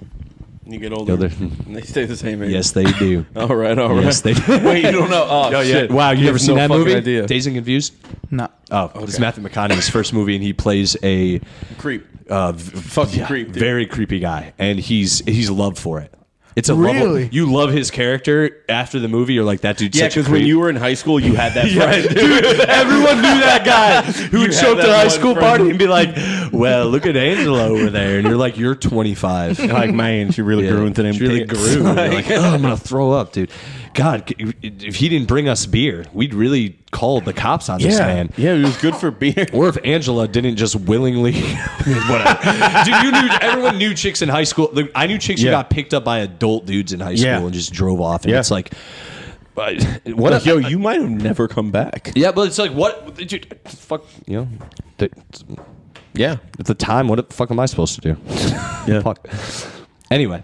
You get older, Yo, they're- and they stay the same age. Yes, they do. All right. All right. Yes, they do. Wait, you don't know? Oh, shit. Wow, you never have seen no that fucking movie? Idea. Dazed and Confused. No. Oh, it's Matthew McConaughey's first movie, and he plays a Creep. fucking creep, dude. very creepy guy, and he's loved for it. It's a Really? you love his character after the movie. You're like, that dude's Yeah, such a because when creep. you were in high school, you had that friend. Dude, everyone knew that guy who would You show up had to the that high one school friend. party and be like, "Well, look at Angela over there," and you're like, "You're 25." Like, man, she really grew into them She really tits. grew. You're like, oh, I'm gonna throw up, dude. God, if he didn't bring us beer, we'd really call the cops on this man. Yeah, it was good for beer. Or if Angela didn't just willingly, whatever. Dude, everyone knew chicks in high school. Like, I knew chicks who Yeah. got picked up by adult dudes in high school Yeah. and just drove off. And Yeah. it's like, what? Like, yo, you might have never come back. Yeah, but it's like, what? Dude, fuck, you know. Yeah. At the time, what the fuck am I supposed to do? Yeah. Fuck. Anyway,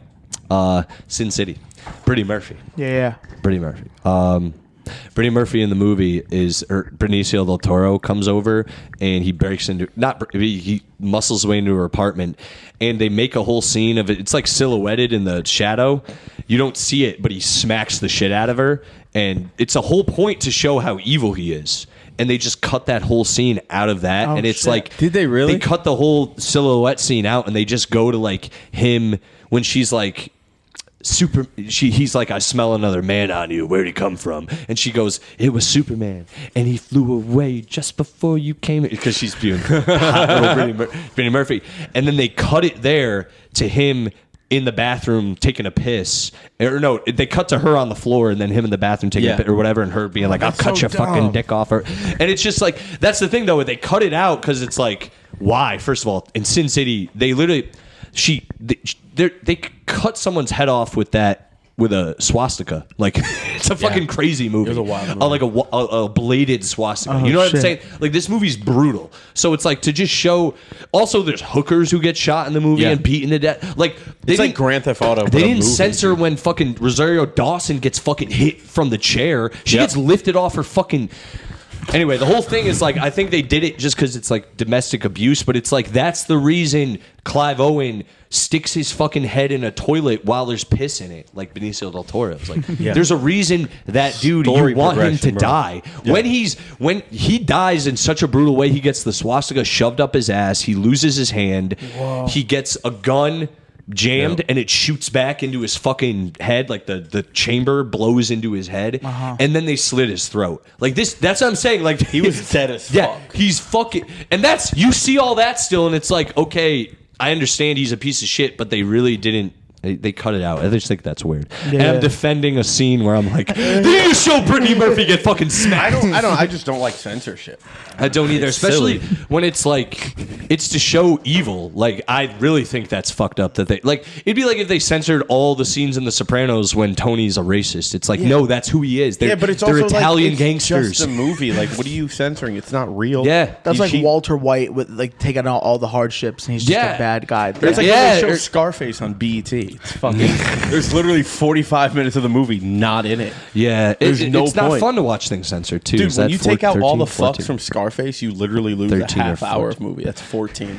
Sin City, Brittany Murphy. Yeah. Brittany Murphy. Brittany Murphy in the movie is Benicio del Toro comes over and he breaks into he muscles away into her apartment and they make a whole scene of it. It's like silhouetted in the shadow. You don't see it, but he smacks the shit out of her, and it's a whole point to show how evil he is. And they just cut that whole scene out of that, Oh, and it's shit. like, Did they really? They cut the whole silhouette scene out, and they just go to like him when she's like. He's like, I smell another man on you. Where'd he come from? And she goes, it was Superman, and he flew away just before you came. Because she's being hot little Brittany Murphy. And then they cut it there to him in the bathroom taking a piss. Or no, they cut to her on the floor, and then him in the bathroom taking a piss or whatever, and her being like, I'll that's cut so your fucking dumb. dick off her. And it's just like, that's the thing though. They cut it out because it's like, why? First of all, in Sin City, they literally. They cut someone's head off with a swastika. Like, it's a fucking crazy movie. It was a wild movie. Like a bladed swastika. Oh, You know what shit. I'm saying? Like, this movie's brutal. So it's like to just show. Also, there's hookers who get shot in the movie Yeah. and beaten to death. Like, they It's like didn't- Grand Theft Auto. They but a didn't movie. censor when fucking Rosario Dawson gets fucking hit from the chair. She Yep. gets lifted off her fucking. Anyway, the whole thing is like, I think they did it just because it's like domestic abuse, but it's like that's the reason Clive Owen sticks his fucking head in a toilet while there's piss in it, like Benicio del Toro. It's like there's a reason that dude Story you want him to progression, bro. die. Yeah. When he dies in such a brutal way, he gets the swastika shoved up his ass, he loses his hand, he gets a gun jammed and it shoots back into his fucking head, like the chamber blows into his head, and then they slit his throat. Like this, that's what I'm saying. Like He was dead as yeah, fuck. he's fucking, and that's, you see all that still, and it's like, okay, I understand he's a piece of shit, but they really didn't. They cut it out. I just think that's weird. And Yeah. I'm defending a scene where I'm like, they need to show Brittany Murphy get fucking smacked. I just don't like censorship. I don't either, It's especially silly. when it's like it's to show evil. Like, I really think that's fucked up. That they like, it'd be like if they censored all the scenes in The Sopranos when Tony's a racist. It's like, no, that's who he is. They're, Yeah, but it's they're also Italian like, gangsters. It's just a movie. Like, what are you censoring? It's not real. Yeah. That's like He- Walter White with like taking out all the hardships and he's just Yeah. a bad guy. It's like Yeah, when they show or- Scarface on BET. movie. It's fucking. There's literally 45 minutes of the movie not in it. Yeah, There's no it's not point. fun to watch things censored too. Dude, Is when that you take out all the 14? fucks from Scarface, you literally lose 13 a or half hour 14. of movie. That's 14.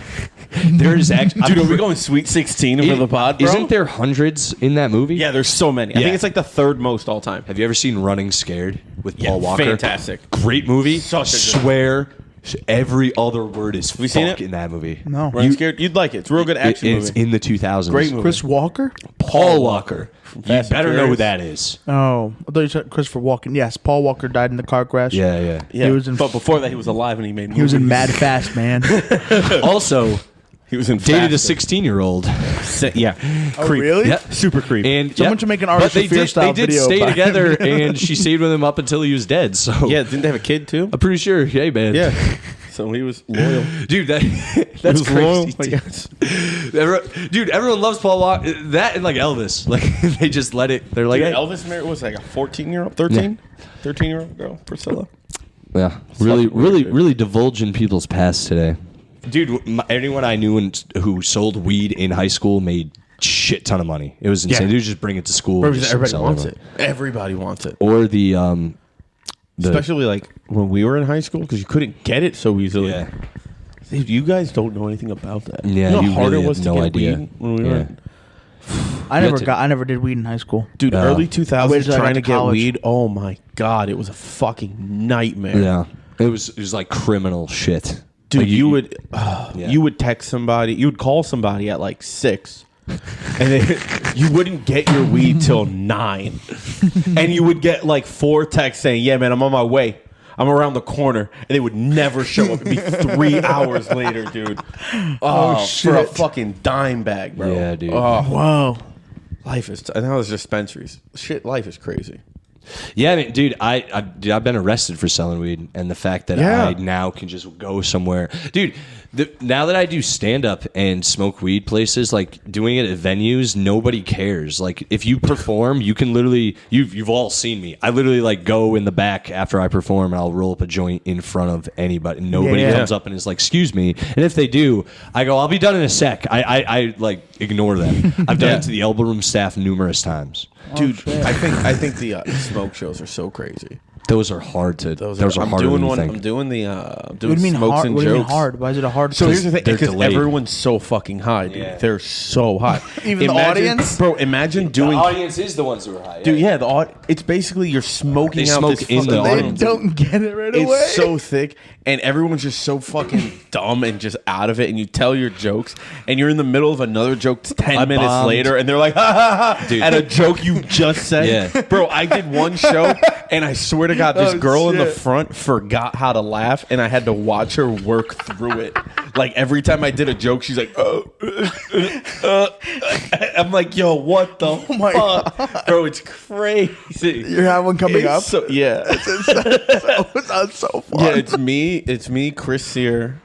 There is actually, Dude, are we going Sweet 16 for the pod, bro? Isn't there hundreds in that movie? Yeah, there's so many. I Yeah. think it's like the third most all time. Have you ever seen Running Scared with Paul Walker? Fantastic. Great movie. Such a good Swear every other word is you seen fuck it? in that movie. No. Running Scared? You'd like it. It's a real good action It's movie. in the 2000s. Great movie. Chris Walker? Paul Walker. You Fast and better know who Furious. that is. Oh, I thought you said Christopher Walken. Yes, Paul Walker died in the car crash. Yeah. Yeah, He was in- but before that, he was alive and he made movies. He was in Mad Fast, man. Also, He was in dated a Faster. 16-year-old. Yeah. Oh, Creep. really? Yeah. Super creep. And Someone should make an Artist but of Fear style they did video stay about together, him. and she stayed with him up until he was dead. So Yeah, didn't they have a kid too? I'm pretty sure. Hey, man. Yeah. So he was loyal. Dude, that's He was loyal. crazy. I Dude. guess. Dude, everyone loves Paul Walker. That and like Elvis. Like they just let it. They're like, Dude, hey. Elvis married was like a 14-year-old, 13? 13-year-old girl, Priscilla. Yeah, really, fucking weird, really, dude. really divulging people's past today. Dude, anyone I knew who sold weed in high school made shit ton of money. It was insane. Yeah. They would just bring it to school. Bro, and just everybody sell wants them. it. Everybody wants it. Or the Especially like when we were in high school because you couldn't get it so easily. yeah. Dude, you guys don't know anything about that. Yeah, you know you how hard really it was have to no get idea. weed when we Yeah. were. I never did weed in high school. Dude, No. early I 2000s waited till I got trying to to get college. weed. Oh my god, it was a fucking nightmare. Yeah. It was like criminal shit. Dude, Like, you would Yeah. you would text somebody, you would call somebody at like 6, and then you wouldn't get your weed till 9, and you would get like 4 texts saying, "Yeah, man, I'm on my way. I'm around the corner," and they would never show up. It'd be 3 hours later, dude. Oh, for a shit. fucking dime bag, bro. Yeah, dude. Oh, Whoa. life is. And that was dispensaries. Shit, life is crazy. Yeah, I mean, dude, I've been arrested for selling weed, and the fact that Yeah. I now can just go somewhere, dude. Now that I do stand up and smoke weed places, like doing it at venues, nobody cares. Like if you perform, you can literally you've all seen me. I literally like go in the back after I perform, and I'll roll up a joint in front of anybody. Nobody Yeah. comes up and is like, "Excuse me," and if they do, I go, "I'll be done in a sec." I like ignore them. I've done Yeah. it to the elbow room staff numerous times. Dude, I think the smoke shows are so crazy. Those are hard to. Those are I'm harder doing than you one. think. I'm doing the What do doing you mean smokes hard? and What do you mean jokes. hard? Why is it a hard? So here's the thing, They're because delayed. everyone's so fucking high, dude. Yeah. They're so high. Even the audience? bro. Imagine doing, audience is the ones who are high. dude. Yeah, it's basically you're smoking They out smoke this in the fucking- They audience. don't get it right away. It's so thick, and everyone's just so fucking dumb and just out of it. And you tell your jokes, and you're in the middle of another joke 10 I minutes bombed. later, and they're like, ha ha ha, Dude. at a joke you just said. Yeah. Bro, I did one show, and I swear to God, this Oh, girl in the shit. front forgot how to laugh, and I had to watch her work through it. Like every time I did a joke, she's like, I'm like, yo, what the my fuck? Bro, it's crazy. You have one coming up? Yeah. It sounds so fun. Yeah, it's me, Chris Sear,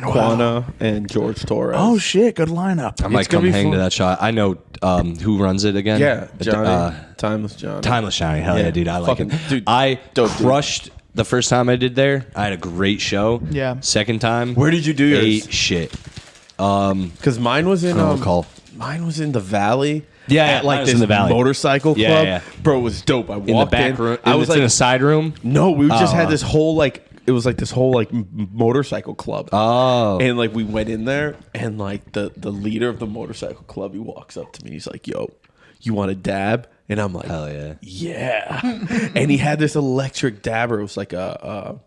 Quana, and George Torres. Oh shit, good lineup. I might It's gonna come be hang fun. to that shot. I know who runs it again. yeah, Johnny, Uh, Timeless Johnny. Timeless Johnny. Hell yeah, Yeah, dude. I like fucking- it. dude, I dope dude. crushed the first time I did there. I had a great show. Yeah. Second time. Where did you do yours? ate shit. Because mine was in I don't recall. mine was in the Valley. Yeah, at mine like was this in the Valley. motorcycle club. Yeah, yeah. Bro, it was dope. I walked In the back room. I was in like, a side room. no, we just Oh. had this whole like. It was like this whole like motorcycle club. Oh. And like we went in there, and like the leader of the motorcycle club, he walks up to me. He's like, "Yo, you want a dab?" And I'm like, Hell yeah. "Yeah." And he had this electric dabber. It was like a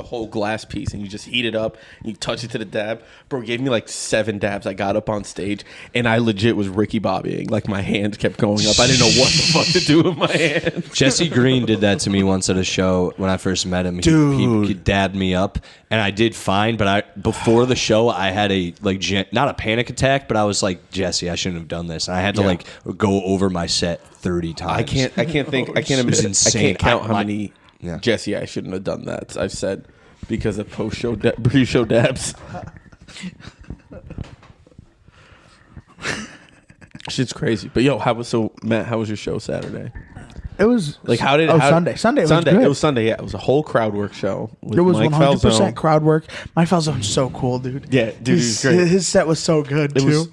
whole glass piece, and you just heat it up and you touch it to the dab. Bro, he gave me like 7 dabs. I got up on stage, and I legit was Ricky Bobbying. Like my hands kept going up. I didn't know what the fuck to do with my hands. Jesse Green did that to me once at a show when I first met him. He dabbed me up, and I did fine. But before the show, I had a not a panic attack, but I was like, Jesse, I shouldn't have done this, and I had to like go over my set 30 times. I can't think. I can't It was admit. I insane. can't count how my- many. Yeah. Jesse, I shouldn't have done that. I've said because of pre-show dabs. Shit's crazy. But yo, Matt? How was your show Saturday? It was Like how did Sunday. Sunday was good. It was Sunday. Yeah, it was a whole crowd work show. With It was Mike 100% Falzone. crowd work. Mike Falzone's so cool, dude. Yeah, dude, his, he was great. his set was so good too. was-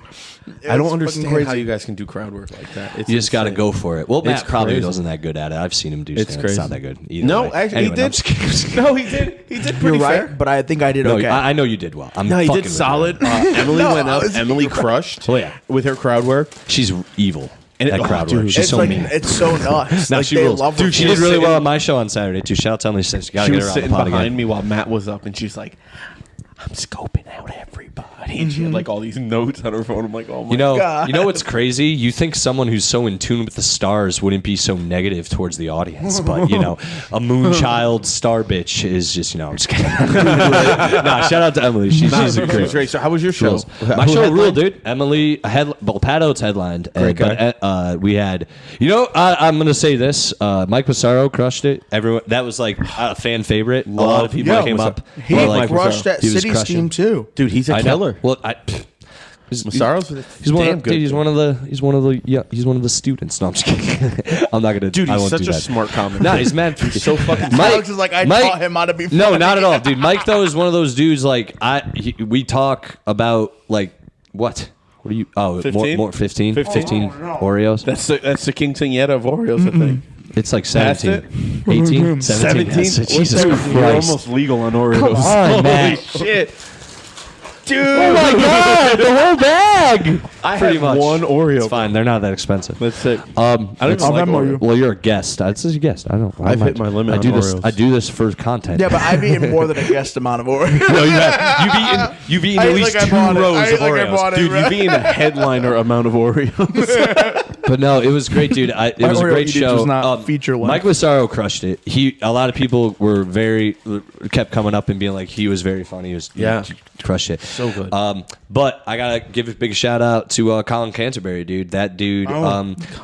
I don't was understand fucking how crazy. you guys can do crowd work like that. It's You just got to insane. go for it. Well, Matt It's probably crazy. wasn't that good at it. I've seen him do It's stand-up. crazy. It's not that good either No, way. actually, Anyway, he no, I'm did. just kidding. No, he did. He did pretty You're right, fair. but I think I did No, okay. I know you did well. I'm No, he fucking did with solid. you. Emily No, went I up. was- Emily crushed. Oh, yeah. With her crowd work. She's evil. And That it- crowd dude, work. She's it's so like mean. it's so nuts. No, like she they rules. love her. Dude, she for did it. really well on my show on Saturday too. Shout out to Emily. She got to She get was her on the sitting pod behind again. me while Matt was up, and she's like, "I'm scoping out everybody." And she had like all these notes on her phone. I'm like, "Oh my god!" You know what's crazy? You think someone who's so in tune with the stars wouldn't be so negative towards the audience, but a moonchild star bitch is just I'm just kidding. Nah, shout out to Emily. She's a It great. was great. So, how was your show? Rules. My Who show headlined? ruled, dude. Emily, Pat Oates headlined. Great guy. But we had, I'm going to say this. Mike Massaro crushed it. Everyone, that was like a fan favorite. A lot of people Yo, came what's up. up? He were like, crushed that he was City crushing. Steam too. Dude, he's a I know. killer. Well, Massaro's he's one damn of, good. dude, he's one of the students. No, I'm just kidding. I'm not gonna. Dude, I he's won't such do a that. smart comic. No, he's mad. He's so fucking. Alex is like, I taught him how to be funny. No, not at all, dude. Mike though is one of those dudes. Like we talk about like what? What are you? Oh, 15? more 15? 15? Oreos. That's the quinceañera of Oreos, I think. It's like Past 17, 18, 17. Yes. Jesus Dude, Christ! You're almost legal on Oreos. Come on, Holy Matt. shit. Dude. Oh my god, the whole bag. I Pretty had much. one Oreo. It's fine. They're not that expensive. That's sick. I don't even like Venmo Oreo. you. Well, you're a guest. It's just a guest. I don't. I've hit my limit I on do this. Oreos. I do this for content. Yeah, but I've eaten more than a guest amount of Oreos. No, you've eaten I at ate least like I 2 bought it. rows I ate of like I Oreos. bought it. Dude, you being a headliner amount of Oreos. But no, it was great, dude. It My was a Oreo great eating show. was not feature length. Mike Massaro crushed it. A lot of people kept coming up and being like, he was very funny. He crushed it. So good. But I gotta give a big shout out to Colin Canterbury, dude. That dude,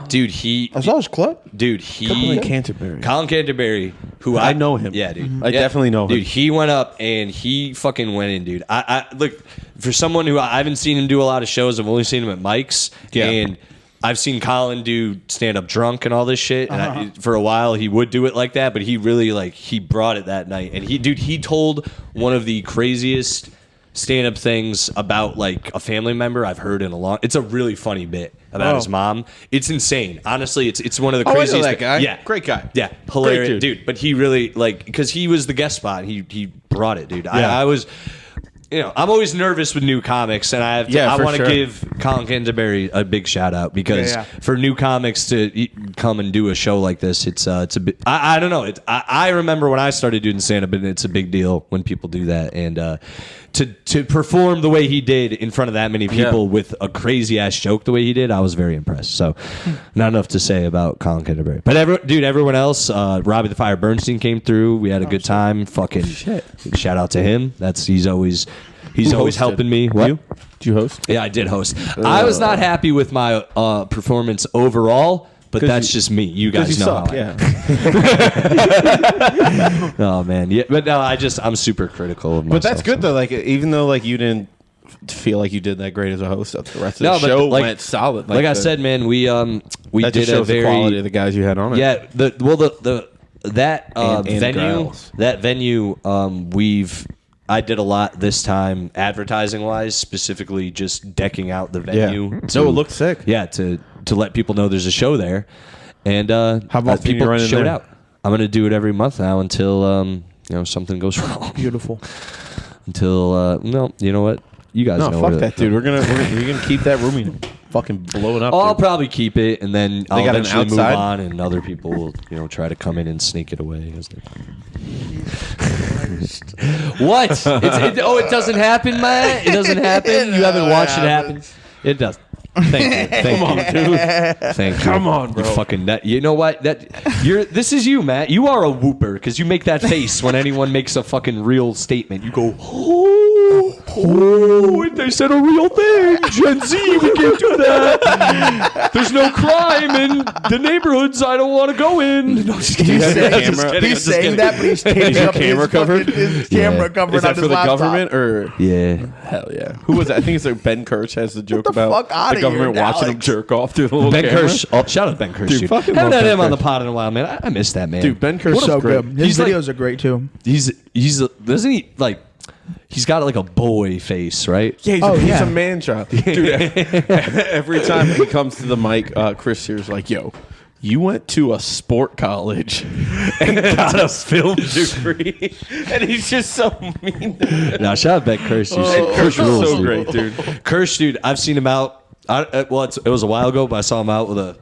dude, I saw his clip. dude, Colin Canterbury. Colin Canterbury, who I know him. Yeah, dude. I definitely know him. Dude, he went up and he fucking went in, dude. I look, for someone who I haven't seen him do a lot of shows, I've only seen him at Mike's. Yeah. And I've seen Colin do stand up drunk and all this shit. And for a while he would do it like that, but he really he brought it that night. And he told one of the craziest stand up things about like a family member I've heard in a long. It's a really funny bit about his mom. It's insane. Honestly, it's one of the craziest. I know that guy. Yeah, Great guy. Yeah, hilarious, Great dude. dude. But he really because he was the guest spot. He brought it, dude. Yeah. I was. I'm always nervous with new comics, and I for want to sure. give Colin Canterbury a big shout out because Yeah. for new comics to come and do a show like this, it's a bit. I don't know. I remember when I started doing stand up, and it's a big deal when people do that, and to perform the way he did in front of that many people with a crazy ass joke the way he did, I was very impressed. So, not enough to say about Colin Canterbury, but everyone else, Robbie the Fire Bernstein came through. We had a good time. Fucking shout out to him. He's always hosted? helping me. What? You? Did you host? Yeah, I did host. I was not happy with my performance overall, but 'Cause that's just me. You guys You know suck. how I am. Yeah. Oh man, yeah, but no, I'm super critical of myself. But that's good so. though. Like even though you didn't feel like you did that great as a host, the rest of No, the but, show like- went solid. Like I said, man, we that did just a shows very the quality of the guys you had on it. yeah. That And venue Giles. I did a lot this time advertising wise, specifically just decking out the venue. No, it looked sick. Yeah, to let people know there's a show there, and how often you people run in showed there? out. I'm gonna do it every month now until something goes wrong. Beautiful. Until no, you know what? You guys No, know fuck what that, dude. We're gonna keep that room and fucking blow it up. I'll dude. probably keep it, and then I'll got an eventually move outside? on, and other people will try to come in and sneak it away. What? It doesn't happen, man. It doesn't happen. You haven't watched it happen. It does. Thank you. Come on, dude. Thank you. Come on, bro. You fucking nut. You know what? This is you, Matt. You are a whooper because you make that face when anyone makes a fucking real statement. You go, oh. Oh, they said a real thing. Gen Z, we can't do that. There's no crime in the neighborhoods I don't want to go in. No, just kidding. He's saying that, but he's taping up camera covered? his camera covered Is on that his for the laptop. government or? Yeah. Hell yeah. Who was that? I think it's like Ben Kirsch has the joke the about fuck outta the government here, watching him Alex. jerk off through the little Ben camera. Kirsch. Oh, shout out Ben Kirsch, Dude, dude. fucking Haven't love had Ben him on the Kirsch. pod in a while, man. I miss that man. Dude, Ben Kirsch So is great. good. His He's like- videos are great too. He's doesn't he he's got like a boy face, right? Yeah, he's yeah. a man child. Dude, every time he comes to the mic, Chris here's like, yo, you went to a sport college and got a film degree. And he's just so mean. Now shout out Ben Kirsch. Kirsch is rules, so dude. great, dude. Kirsch, dude, I've seen him out. It was a while ago, but I saw him out with a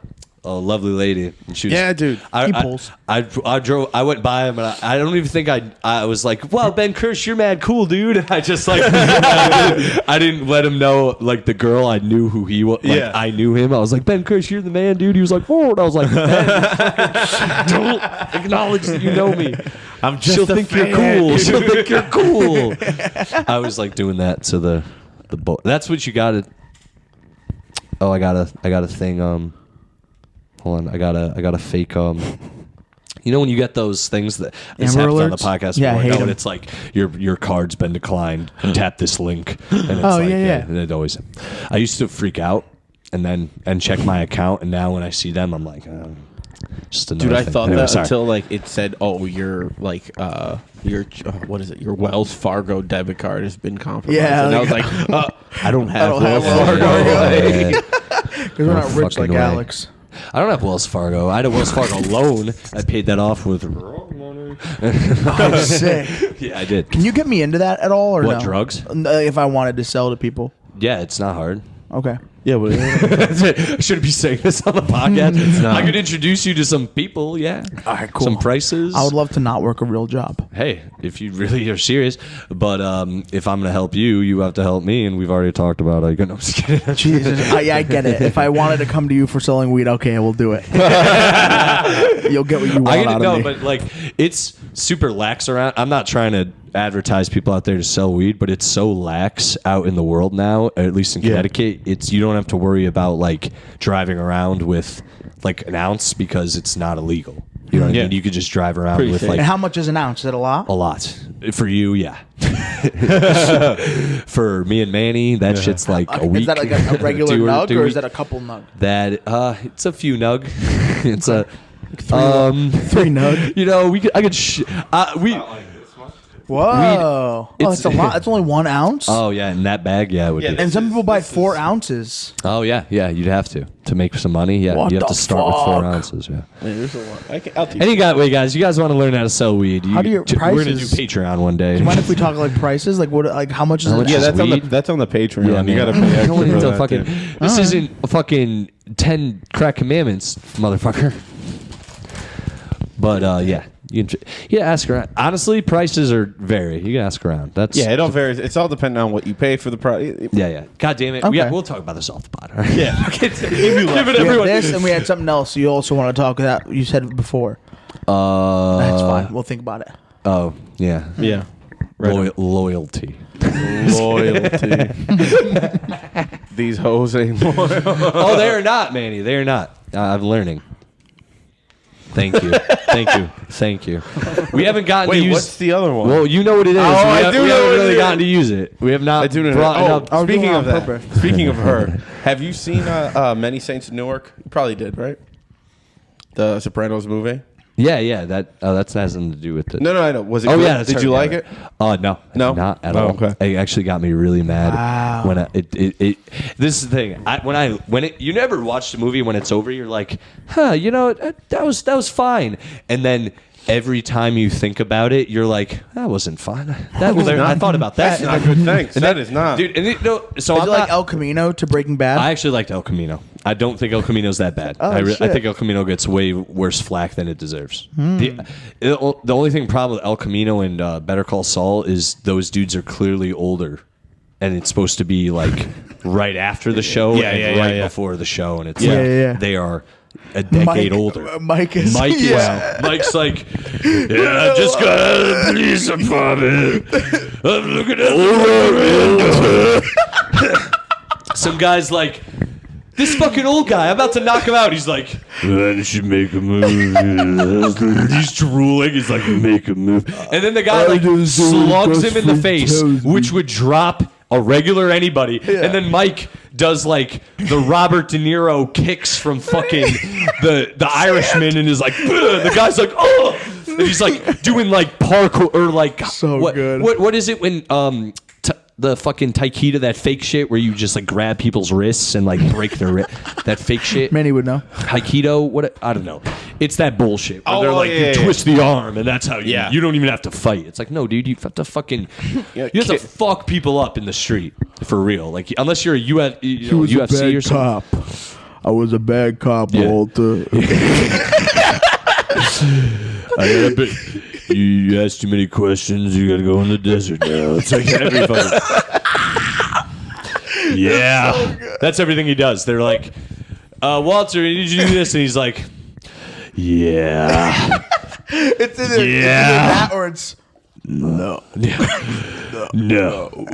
lovely lady. And she was, Yeah, dude. He pulls. I drove. I went by him, and I don't even think I was like, "Wow, Ben Kirsch, you're mad cool, dude." And I just like I didn't let him know. Like the girl, I knew who he was. Like, Yeah. I knew him. I was like, "Ben Kirsch, you're the man, dude." He was like, "Forward." I was like, "Ben, don't acknowledge that you know me. She'll think you're cool. She'll think you're cool." I was like doing that to the boy. That's what you got to. Oh, I got a thing. Hold on, I got a fake. You know when you get those things that this Amber happens on the alerts? podcast, Yeah, I before, hate and 'em. it's like your card's been declined. Tap this link, and it's Oh, like, yeah. And it always. I used to freak out and check my account, and now when I see them, I'm like, just another Dude, I thing. thought Anyway, that sorry. until like it said, "Oh, your what is it? Your Wells Fargo debit card has been compromised." Yeah, and I was like- like, I don't have Wells Wells Fargo. Fargo. Yeah. Because we're not rich fucking like way. Alex. I don't have Wells Fargo. I had a Wells Fargo loan. I paid that off with wrong money. Oh, sick. Yeah, I did. Can you get me into that at all, or What, no? drugs? If I wanted to sell to people. Yeah, it's not hard. Okay. Yeah, but I shouldn't be saying this on the podcast. I could introduce you to some people, yeah. All right, cool. Some prices. I would love to not work a real job. Hey, if you really are serious. But if I'm going to help you, you have to help me. And we've already talked about it. No, I'm just kidding. Jesus, I get it. If I wanted to come to you for selling weed, okay, we'll do it. You'll get what you want out of me. But like it's super lax around. I'm not trying to advertise people out there to sell weed, but it's so lax out in the world now, at least in Connecticut. It's you don't have to worry about like driving around with like an ounce because it's not illegal. You know what I mean? You could just drive around Pretty with safe. like And how much is an ounce? Is it a lot? a lot. For you, yeah. For me and Manny, that shit's like a week. Is that like a regular Two nug, or week. is that a couple nug? That it's a few nug. It's a 3 nug. You know, I could we. Whoa. It's- It's a lot. It's only 1 ounce. Oh yeah, in that bag, yeah, it would be. And some people buy 4 ounces. Oh yeah, you'd have to make some money. Yeah, What you have the to start with 4 fuck? ounces. Yeah. there's a lot. I'll teach And you guys, you guys want to learn how to sell weed? How do your We're gonna do prices- Patreon one day. Do you mind if we talk like prices? Like what? Like how much is How it? much Yeah, is that's weed? that's on the Patreon. Yeah, you man. got to pay You extra don't need for to that, fucking. too. This isn't a fucking 10 crack commandments, motherfucker. But you ask around. Honestly, prices vary. You can ask around. That's Yeah, it all varies. It's all depending on what you pay for the price. yeah. God damn it. Okay. We'll talk about this off the pod. All right? Yeah. Give it We had everyone. this, and we had something else. You also want to talk that you said before. That's fine. We'll think about it. Oh yeah. Yeah. Right. Loyalty. Loyalty. These hoes ain't loyal. Oh, they are not, Manny. They are not. I'm learning. Thank you. Thank you. We haven't gotten to Wait, use. what's the other one? Well, you know what it is. I do we know haven't what it really is. gotten to use it. We have not I do know. brought it up. I was Speaking doing it of on that, purpose. speaking of her, have you seen Many Saints in Newark? You probably did, right? The Sopranos movie. Yeah. That has nothing to do with it. No, I know. Was it? Oh good? yeah, that's Did her, you yeah, like right. it? No, No? not at Oh, all. okay. It actually got me really mad Wow. when This is the thing. You never watch the movie when it's over. You're like, you know, that was fine, and then every time you think about it, you're like, that wasn't fine. I thought about that. That's not good. Thanks. That is not, dude. And so Is I'm it like not. El Camino to Breaking Bad? I actually liked El Camino. I don't think El Camino's that bad. Oh, I shit. think El Camino gets way worse flack than it deserves. The only problem with El Camino and Better Call Saul is those dudes are clearly older, and it's supposed to be like right after the show and right before the show, and it's like they are a decade older. Mike is. Mike is. Yeah. Mike's like, I just got out of the police department. I'm looking at the Some guy's like, this fucking old guy, I'm about to knock him out. He's like, I should make a move. He's drooling. He's like, make a move. And then the guy like slugs him in the face, which would drop a regular anybody. And then Mike does like the Robert De Niro kicks from fucking the Irishman and is like, the guy's like, oh. And he's like doing like parkour or like good. What is it when the fucking Taikita, that fake shit where you just like grab people's wrists and like break their wrist, that fake shit. Manny would know. Aikido, what? I don't know. It's that bullshit where they're like, you twist the arm and that's how you don't even have to fight. It's like, no, dude, you have to fucking, you have to fuck people up in the street for real. Like, unless you're a UFC or something. Cop. I was a bad cop, Walter. You asked too many questions. You got to go in the desert now. It's like every fucking. Yeah, so that's everything he does. They're like, Walter, did you do this? And he's like, yeah. It's either that or it's no. No.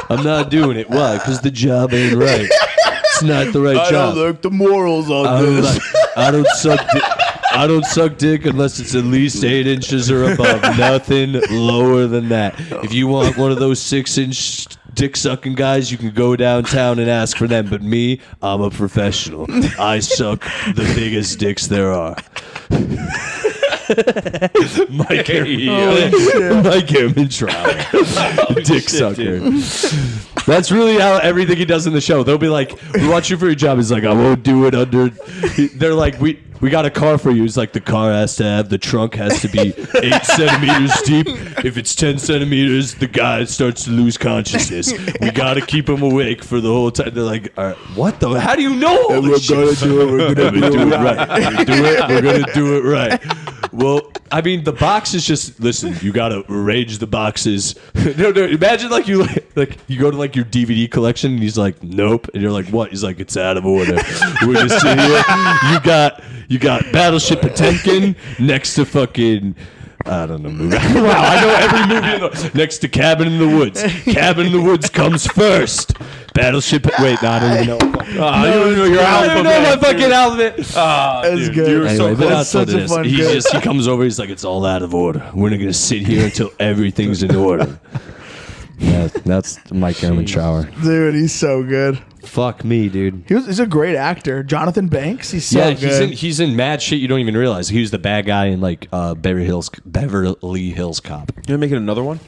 I'm not doing it. Why? Because the job ain't right. It's not the right job. I don't like the morals on this. I don't suck dick unless it's at least 8 inches or above. Nothing lower than that. If you want one of those 6-inch dick sucking guys, you can go downtown and ask for them. But me, I'm a professional. I suck the biggest dicks there are. Mike Ehrmantraut, dick sucker. That's really how everything he does in the show. They'll be like, "We want you for your job." He's like, "I won't do it under." They're like, "We got a car for you." He's like, "The car has to have, the trunk has to be 8 centimeters deep. If it's 10 centimeters, the guy starts to lose consciousness. We got to keep him awake for the whole time." They're like, all right, "What the? How do you know all this shit?" We're gonna do it right. We're gonna do it right. Well, I mean, the box is just, listen, you got to arrange the boxes. No, imagine like you go to like your DVD collection and he's like, nope. And you're like, what? He's like, it's out of order. We're just sitting here. You got Battleship Potemkin next to fucking, I don't know, movie. Wow, I know every movie next to Cabin in the Woods. Cabin in the Woods comes first. Battleship. Wait, no, I don't even know. You don't know your alphabet. I don't know my fucking alphabet. That's good. You're anyway, so close. Such a fun he comes over. He's like, it's all out of order. We're not gonna sit here until everything's in order. Yeah, that's Mike Ehrmantraut. Dude, he's so good. Fuck me, dude. He's a great actor. Jonathan Banks. He's so good. He's in mad shit you don't even realize. He was the bad guy in like Beverly Hills Cop. You gonna make it another one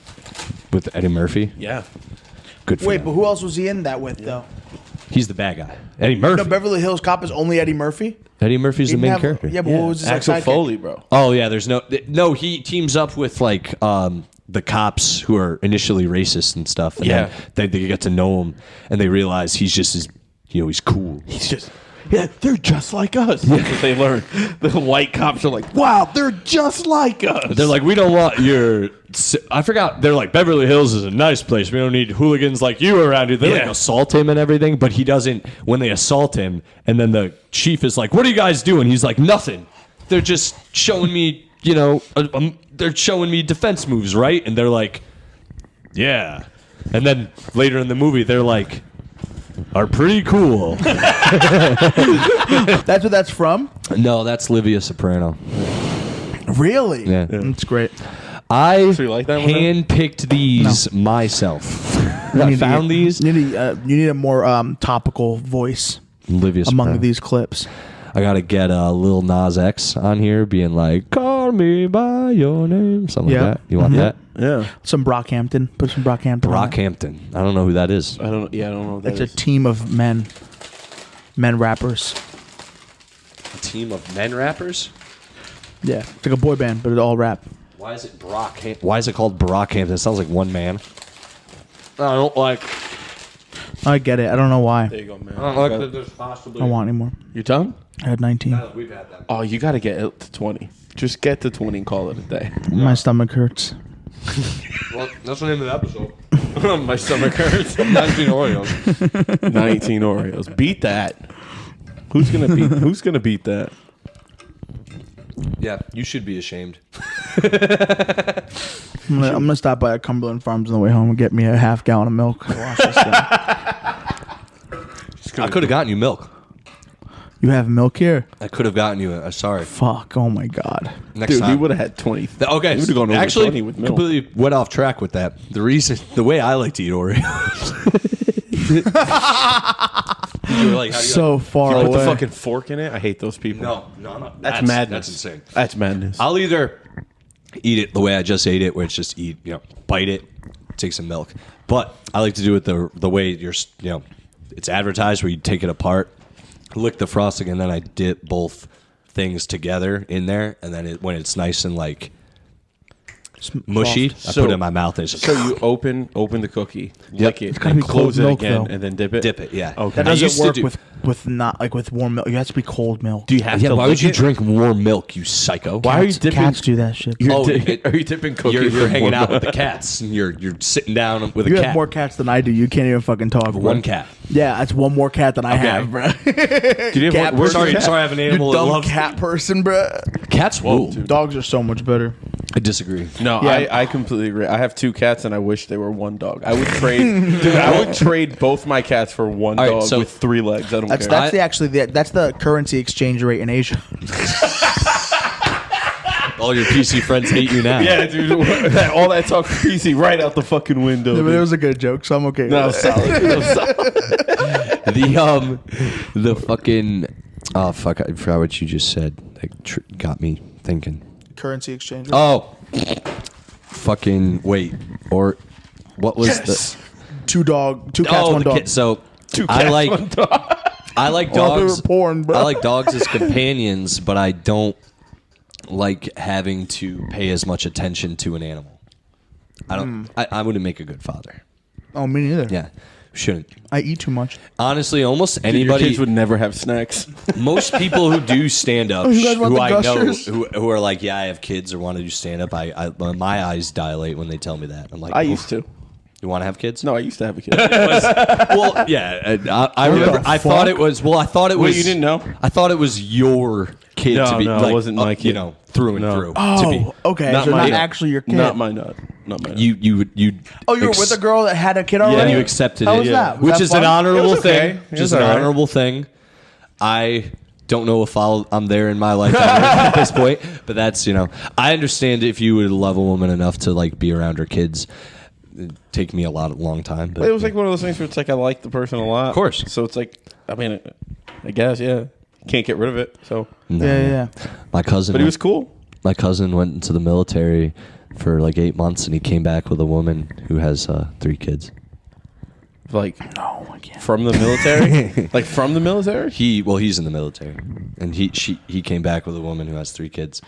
With Eddie Murphy. Yeah. Good for him. But who else was he in that with though? He's the bad guy. Eddie Murphy. No, Beverly Hills Cop is only Eddie Murphy. Eddie Murphy's the main character. Yeah, but what was his Axel sidekick? Foley, bro. Oh yeah, there's no. He teams up with like the cops who are initially racist and stuff. And then they get to know him and they realize he's just as he's cool. He's just. Yeah, they're just like us. That's what they learn. The white cops are like, wow, they're just like us. They're like, we don't want your... I forgot. They're like, Beverly Hills is a nice place. We don't need hooligans like you around here. They like assault him and everything, but he doesn't... When they assault him, and then the chief is like, what are you guys doing? He's like, nothing. They're just showing me, they're showing me defense moves, right? And they're like, yeah. And then later in the movie, they're like... are pretty cool. That's what that's from? No, that's Livia Soprano. Really? Yeah. That's great. I So you like that one, handpicked these myself. I found these. You need a more topical voice Livia Soprano. among these clips. I gotta get Lil Nas X on here being like, call me by your name. Something like that. You want that? Yeah. Some Brockhampton. Put some Brockhampton. Brockhampton. I don't know who that is. I don't know what that It's a team of men rappers. A team of men rappers? Yeah. It's like a boy band, but it's all rap. Why is it Brockhampton? Why is it called Brockhampton? It sounds like one man. I don't like... I get it. I don't know why. There you go, man. I don't like that there's possibly... I don't want anymore. You're done? I had 19. We've had that. Oh, you got to get it to 20. Just get to 20 and call it a day. My stomach hurts. Well, that's the name of the episode. My stomach hurts. 19 Oreos. 19 Oreos. Beat that. Who's gonna beat that? Yeah, you should be ashamed. I'm gonna stop by at Cumberland Farms on the way home and get me a half gallon of milk. Wash this thing. I could have gotten you milk. You have milk here? I could have gotten you sorry. Fuck! Oh my god! Dude, he would have had 20. Okay, he would have gone over actually 20 with milk. completely went off track with that. The way I like to eat Oreos. You were like, how do you So far You away. put the fucking fork in it? I hate those people. No. That's madness. That's insane. That's madness. I'll either eat it the way I just ate it, where it's just bite it, take some milk. But I like to do it the way it's advertised, where you take it apart, lick the frosting, and then I dip both things together in there, and then when it's nice and like mushy, I put it in my mouth, and it's just So you open the cookie, lick it, gotta and be close cold it milk, again, though. and then dip it. dip it. Yeah. Okay. That I used doesn't to work do- with not like with warm milk. You have to be cold milk. Do you have Yeah, to? why lick would you it? drink warm milk, you psycho? Why are you Cats- dipping? Cats do that shit. You're Oh, are you dipping cookies? You're in hanging warm out with milk? the cats, and you're sitting down with You a have cat. more cats than I do. You can't even fucking talk. Bro. One cat. Yeah, that's one more cat than I have, bro. Do you have Cat one? Where's person. your cat? Sorry, I have an animal that Dumb loves cat person, bro. cats. Rule. Dogs are so much better. I disagree. No, Yeah. I completely agree. I have 2 cats, and I wish they were one dog. I would trade. Dude, I would trade both my cats for one All right, dog so- with 3 legs. I don't That's care. that's the currency exchange rate in Asia. All your PC friends hate you now. Yeah, dude. All that talk for PC right out the fucking window. Yeah, but it dude. was a good joke, so I'm okay. No, with it. solid. That was solid. The fucking fuck! I forgot what you just said. That got me thinking. Currency exchange rate. Oh, fucking wait! Or what was Yes. Two cats, one the dog. kid. So 2 I cats, like one dog. I like Well, they dogs. were porn, bro. I like dogs as companions, but I don't like having to pay as much attention to an animal. I don't. I wouldn't make a good father. Oh, me neither. Yeah, shouldn't. I eat too much. Honestly, almost Dude, your anybody. kids would never have snacks. Most people who do stand up, you guys want who the I know, gushers? who are like, yeah, I have kids or want to do stand up, my eyes dilate when they tell me that. I'm like, I used to. You want to have kids? No, I used to have a kid. Well, yeah. I remember. the I thought fuck? it was. Well, I thought it was. Wait, you didn't know? I thought it was your kid No, to be. no, it like, wasn't my kid. through and No. through. to Oh, be. okay. Not so my- not actually your kid. Not my nut. Not my nut. You. Oh, you were with a girl that had a kid already? And you accepted How it, was that? Was which that is fun? an honorable It was okay. thing. It Which was is an all right. honorable thing. I don't know if I'm there in my life at this point, but that's I understand if you would love a woman enough to like be around her kids. It'd take me a long time. But It was like one of those things where it's like I like the person a lot. Of course. So it's like, I mean, I guess, yeah. Can't get rid of it. So, No. Yeah. My cousin. but he was cool. My cousin went into the military for like 8 months, and he came back with a woman who has 3 kids. Like No, I can't. from the military. Like from the military. He's in the military, and he came back with a woman who has 3 kids,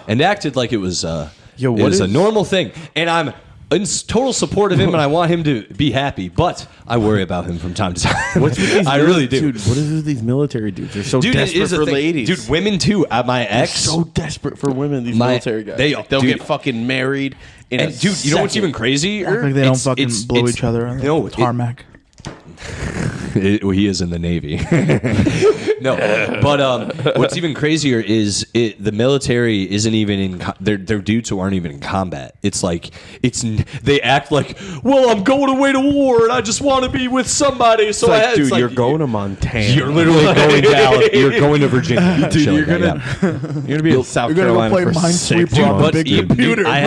and acted like it was Yo, it what was a is- normal thing. And I'm in total support of him, and I want him to be happy. But I worry about him from time to time. What's with these I really do, dude. What is with these military dudes? They're so Dude, it desperate is a for thing. ladies. Dude, women too. My ex, so desperate for women. These My- military guys. they- Like, they'll dude. get fucking married. In and a dude, you know what's second. even crazy? Act like they don't fucking blow each other on No, the tarmac. Well, he is in the Navy. No, but what's even crazier is the military isn't even in. They're dudes who aren't even in combat. It's like they act like, well, I'm going away to war and I just want to be with somebody. So It's like, it's dude, like, you're going to Montana. You're literally going down. You're going to Virginia. Dude, Shit you're like gonna that, yeah. you're gonna be in South You're gonna go Carolina play for 6 Minesweeper on months. the big Dude, computer. I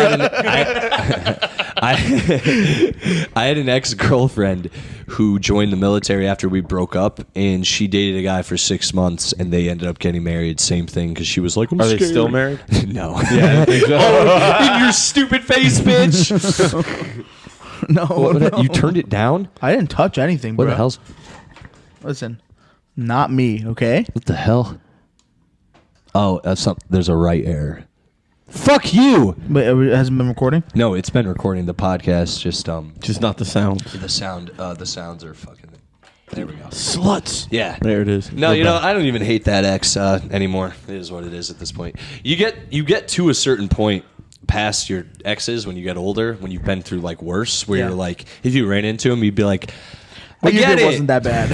had an ex-girlfriend who joined the military after we broke up, and she dated a guy for 6 months, and they ended up getting married. Same thing, because she was like, I'm Are scared. they still married? No. Yeah, I think so. Oh, in your stupid face, bitch. No. You turned it down? I didn't touch anything, What bro. the hell's... Listen, not me, okay? What the hell? Oh, there's a right error. Fuck you! But it hasn't been recording? No, it's been recording the podcast. Just not the sound. The sounds are fucking. There we go. Sluts. Yeah. There it is. No, I don't even hate that ex anymore. It is what it is at this point. You get to a certain point past your exes when you get older, when you've been through like worse, where Yeah. you're like, if you ran into him, you'd be like, What I you get did it. wasn't that bad.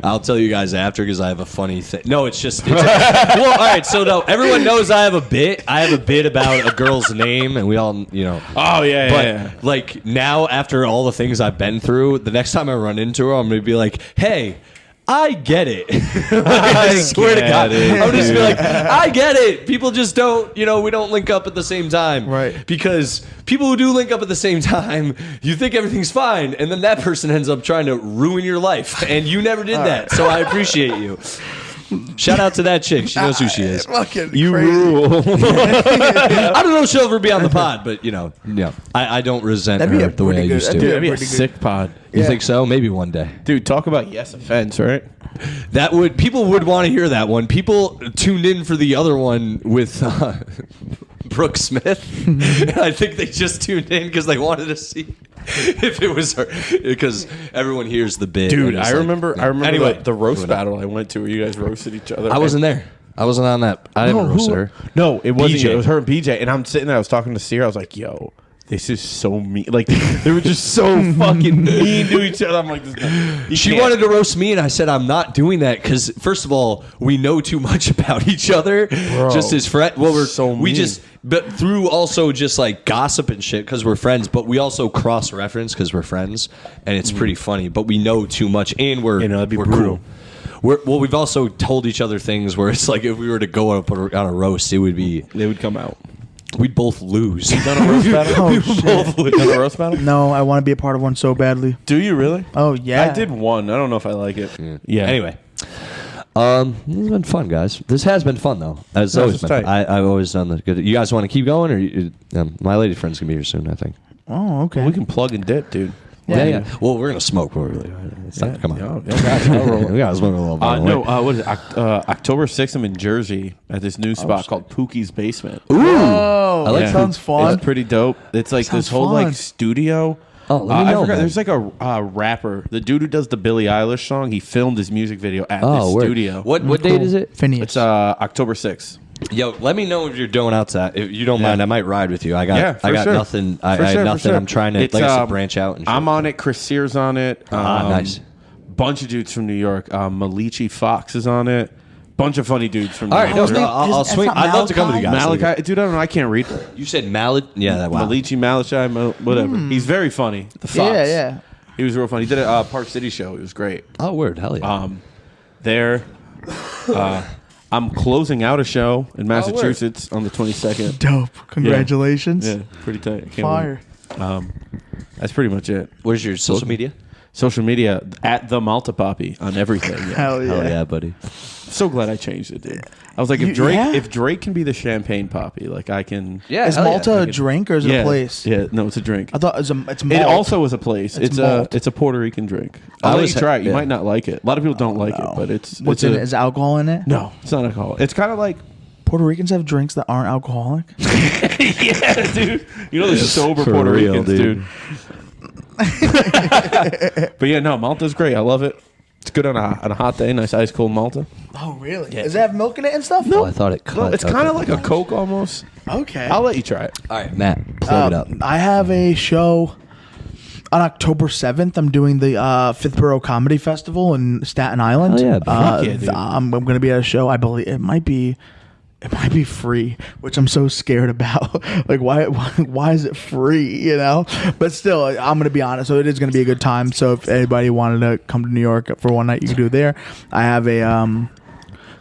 I'll tell you guys after because I have a funny thing. No, well, all right. So no, everyone knows I have a bit. I have a bit about a girl's name, and we all, Oh yeah, But like now, after all the things I've been through, the next time I run into her, I'm gonna be like, "Hey, I get it." I swear to God, I'm just be like, "I get it." People just don't, we don't link up at the same time, Right? Because people who do link up at the same time, you think everything's fine, and then that person ends up trying to ruin your life, and you never did that. So I appreciate you. Shout out to that chick. She knows who she is. Fucking you crazy. rule. I don't know if she'll ever be on the pod, but I don't resent That'd be her a the way I pretty used good- to. Dude, that'd be a Pretty good. sick pod. You think so? Maybe one day. Dude, talk about yes offense, right? People would want to hear that one. People tuned in for the other one with Brooke Smith. And I think they just tuned in because they wanted to see if it was her, because everyone hears the bit. Dude, and it's I like, remember Anyway, the roast battle I went to where you guys roasted each other. I wasn't there. I wasn't on that. I didn't roast her. No, it wasn't BJ. you. It was her and BJ. And I'm sitting there, I was talking to Sierra. I was like, yo, this is so mean. Like, they were just so fucking mean to each other. I'm like, She wanted to roast me, and I said I'm not doing that because, first of all, we know too much about each other, just as friends. Well, but through also just like gossip and shit because we're friends. But we also cross reference because we're friends, and it's pretty funny. But we know too much, and we're that'd be we're brutal. cool. We've also told each other things where it's like if we were to go on a roast, it would be They would come out. we'd both lose. Done a roast battle? Oh, shit. Done a roast battle? No, I want to be a part of one so badly. Do you really? Oh yeah, I did one. I don't know if I like it. Yeah. Anyway, this has been fun, guys. This has been fun, though. It's always it's been. tight. I've always done the good. You guys want to keep going, or my lady friend's gonna be here soon? I think. Oh okay. We can plug and dip, dude. Yeah. Well, we're gonna smoke. It's time. Come on. We gotta smoke a little bit. No, what is it? October 6th, I'm in Jersey at this new spot called Pookie's Basement. Ooh, Oh, I like that sounds fun. It's pretty dope. It's like Sounds this whole fun. like studio. Oh, let me I know, forgot. man. There's like a rapper, the dude who does the Billie Eilish song. He filmed his music video at this word. studio. What Cool. date is it? Phineas. It's October 6th. Yo, let me know if you're doing outside. If you don't mind, I might ride with you. I got for sure. nothing. I For had sure, for nothing. sure. I'm trying to It's, like I said, branch out. And shit. I'm on it. Chris Sears on it. Nice. Bunch of dudes from New York. Malichi Fox is on it. Bunch of funny dudes from New All right, York. no, I'll That's swing. not I'd love to come with you guys. Malachi, dude, I don't know. I can't read. You said Mallet? Yeah, that wow. Malachi, whatever. He's very funny. The Fox. Yeah. He was real funny. He did a Park City show. It was great. Oh, word, hell yeah. There, I'm closing out a show in Massachusetts on the 22nd. Dope. Congratulations. Yeah, pretty tight. I can't Fire. wait. That's pretty much it. Where's your social media? Social media at the Malta Poppy on everything. Yeah. Hell yeah. Hell yeah, buddy. So glad I changed it, dude. I was like, Yeah. if Drake can be the champagne Poppy, like I can. Yeah, Is hell yeah. Malta a drink or is it a place? Yeah, no, it's a drink. I thought it's malt. It also is a place. It's It's malt. a Puerto Rican drink. I I'll let was- you try it. You yeah. might not like it. A lot of people don't like it, but it's What's it's in it? Is alcohol in it? No, it's not alcohol. It's kind of like Puerto Ricans have drinks that aren't alcoholic. yeah, dude. You know the sober For Puerto real, Ricans, dude. But yeah, no, Malta's great. I love it. It's good on a hot day. Nice ice cold Malta. Oh really? Does it have milk in it and stuff? Oh, I thought it cut. No, it's Okay. kind of like a Coke almost. Okay. I'll let you try it. All right, Matt, plug it up. I have a show on October 7th. I'm doing the Fifth Borough Comedy Festival in Staten Island. Hell yeah, fuck yeah, dude. I'm going to be at a show. I believe it might be free, which I'm so scared about. Like, why is it free? You know? But still, I'm going to be honest. So it is going to be a good time. So if anybody wanted to come to New York for one night, you can do it there. I have a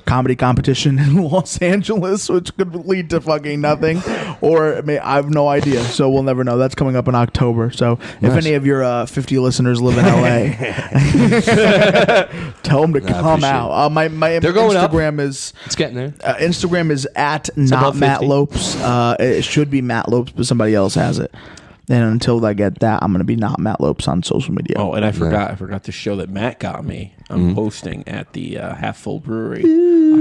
comedy competition in Los Angeles, which could lead to fucking nothing, or I have no idea. So we'll never know. That's coming up in October. So if any of your 50 listeners live in LA, tell them to come appreciate out. My They're going up. Instagram is It's getting there. Instagram is at not above Matt 50. Lopes. It should be Matt Lopes, but somebody else has it. And until I get that, I'm gonna be not Matt Lopes on social media. Oh, and I forgot the show that Matt got me. I'm hosting at the Half Full Brewery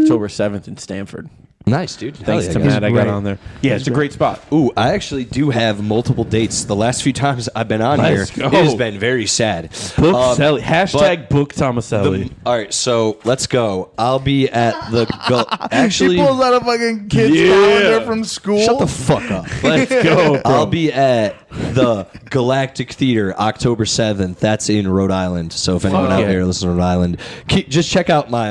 October 7th in Stamford. Nice, dude. Thanks Hell to yeah, guys. Matt, I got on there. Yeah, it's a great spot. Ooh, I actually do have multiple dates. The last few times I've been on Let's here, go. it has been very sad. Book Selly. Hashtag book Tomaselli. All right, so let's go. I'll be at the actually. He pulls out a fucking kid's calendar from school. Shut the fuck up. Let's go, bro. I'll be at the Galactic Theater October 7th. That's in Rhode Island. So if anyone out yeah. there listens to Rhode Island, just check out my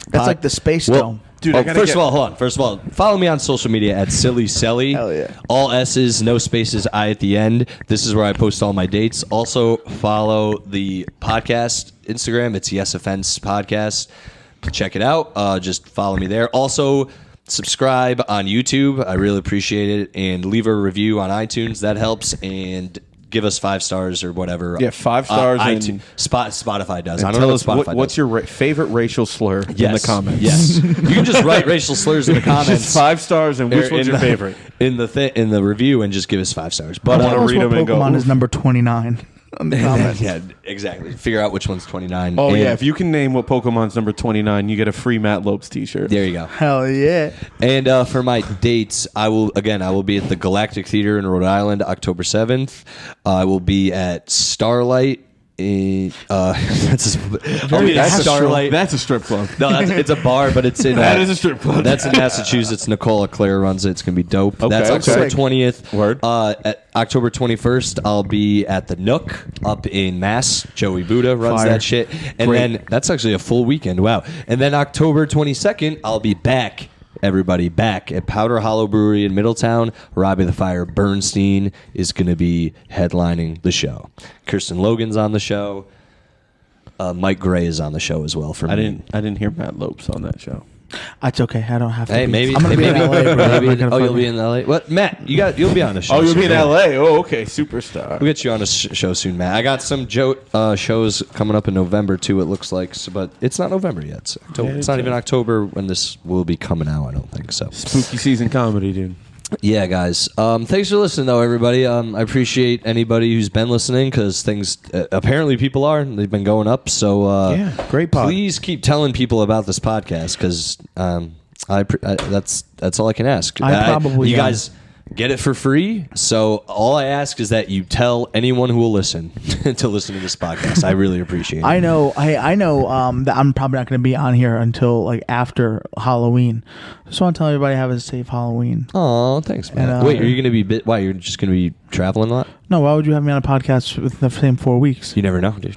That's like the Space Dome. Dude, I gotta first of all, hold on. First of all, follow me on social media at Silly Selly. Hell yeah. All S's, no spaces, I at the end. This is where I post all my dates. Also, follow the podcast Instagram. It's Yes Offense Podcast. Check it out. Just follow me there. Also, subscribe on YouTube. I really appreciate it. And leave a review on iTunes. That helps. And give us 5 stars or whatever. Yeah, 5 stars. iTunes, Spotify does. I don't Tell know us what Spotify what's does. your favorite racial slur in the comments. Yes, you can just write racial slurs in the comments. Just 5 stars and which one's your favorite? in the review, and just give us 5 stars. But I wanna Tell us read what them and go, Pokemon oof. is number 29 on the comments. yeah, exactly. Figure out which one's 29. Oh, and yeah. If you can name what Pokemon's number 29, you get a free Matt Lopes t-shirt. there you go. Hell yeah. And for my dates, I will be at the Galactic Theater in Rhode Island, October 7th. I will be at Starlight. That's Starlight. That's a strip club. No, it's a bar, but it's in. That is a strip club. That's in Massachusetts. Nicola Claire runs it. It's gonna be dope. Okay, That's October okay. 20th. Word. At October 21st, I'll be at the Nook up in Mass. Joey Buddha runs Fire. that shit. And Great. then that's actually a full weekend. Wow. And then October 22nd, I'll be back. Everybody back at Powder Hollow Brewery in Middletown. Robbie the Fire Bernstein is going to be headlining the show. Kirsten Logan's on the show. Mike Gray is on the show as well. For I me. didn't hear Matt Lopes on that show. It's okay. I don't have to. Hey, be. maybe. I'm gonna be in LA, bro. I'm not maybe gonna you'll fucking- be in LA. What, Matt? You'll be on the show. Oh, you'll be soon, in man. LA? Oh, okay. Superstar. We'll get you on a show soon, Matt. I got some shows coming up in November too. It looks like, but it's not November yet. It's October. Yeah, It's not it's even October when this will be coming out. I don't think so. Spooky season comedy, dude. Yeah, guys. Thanks for listening, though, everybody. I appreciate anybody who's been listening because things apparently people are. They've been going up. So Yeah, great pod. Please keep telling people about this podcast because that's all I can ask. I probably you am. guys get it for free. So all I ask is that you tell anyone who will listen to listen to this podcast. I really appreciate it. I know. I know. That I'm probably not going to be on here until like after Halloween. Just want to tell everybody have a safe Halloween. Oh, thanks, man. And, Wait, are you going to be? Why you're just going to be traveling a lot? No, why would you have me on a podcast with the same 4 weeks? You never know, dude.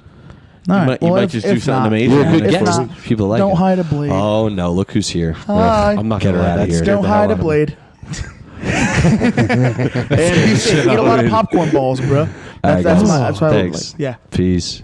All You right. might- you might just do if something not- amazing. You're a good if guest. not, People like don't it. hide a blade. Oh no! Look who's here. Hi. I'm not Get gonna her lie. outta That's here. Don't the hide hell a out of me. blade. And eat a lot of popcorn balls, bro. All right, That's guys. my. That's what I would Thanks. like. Yeah. Peace.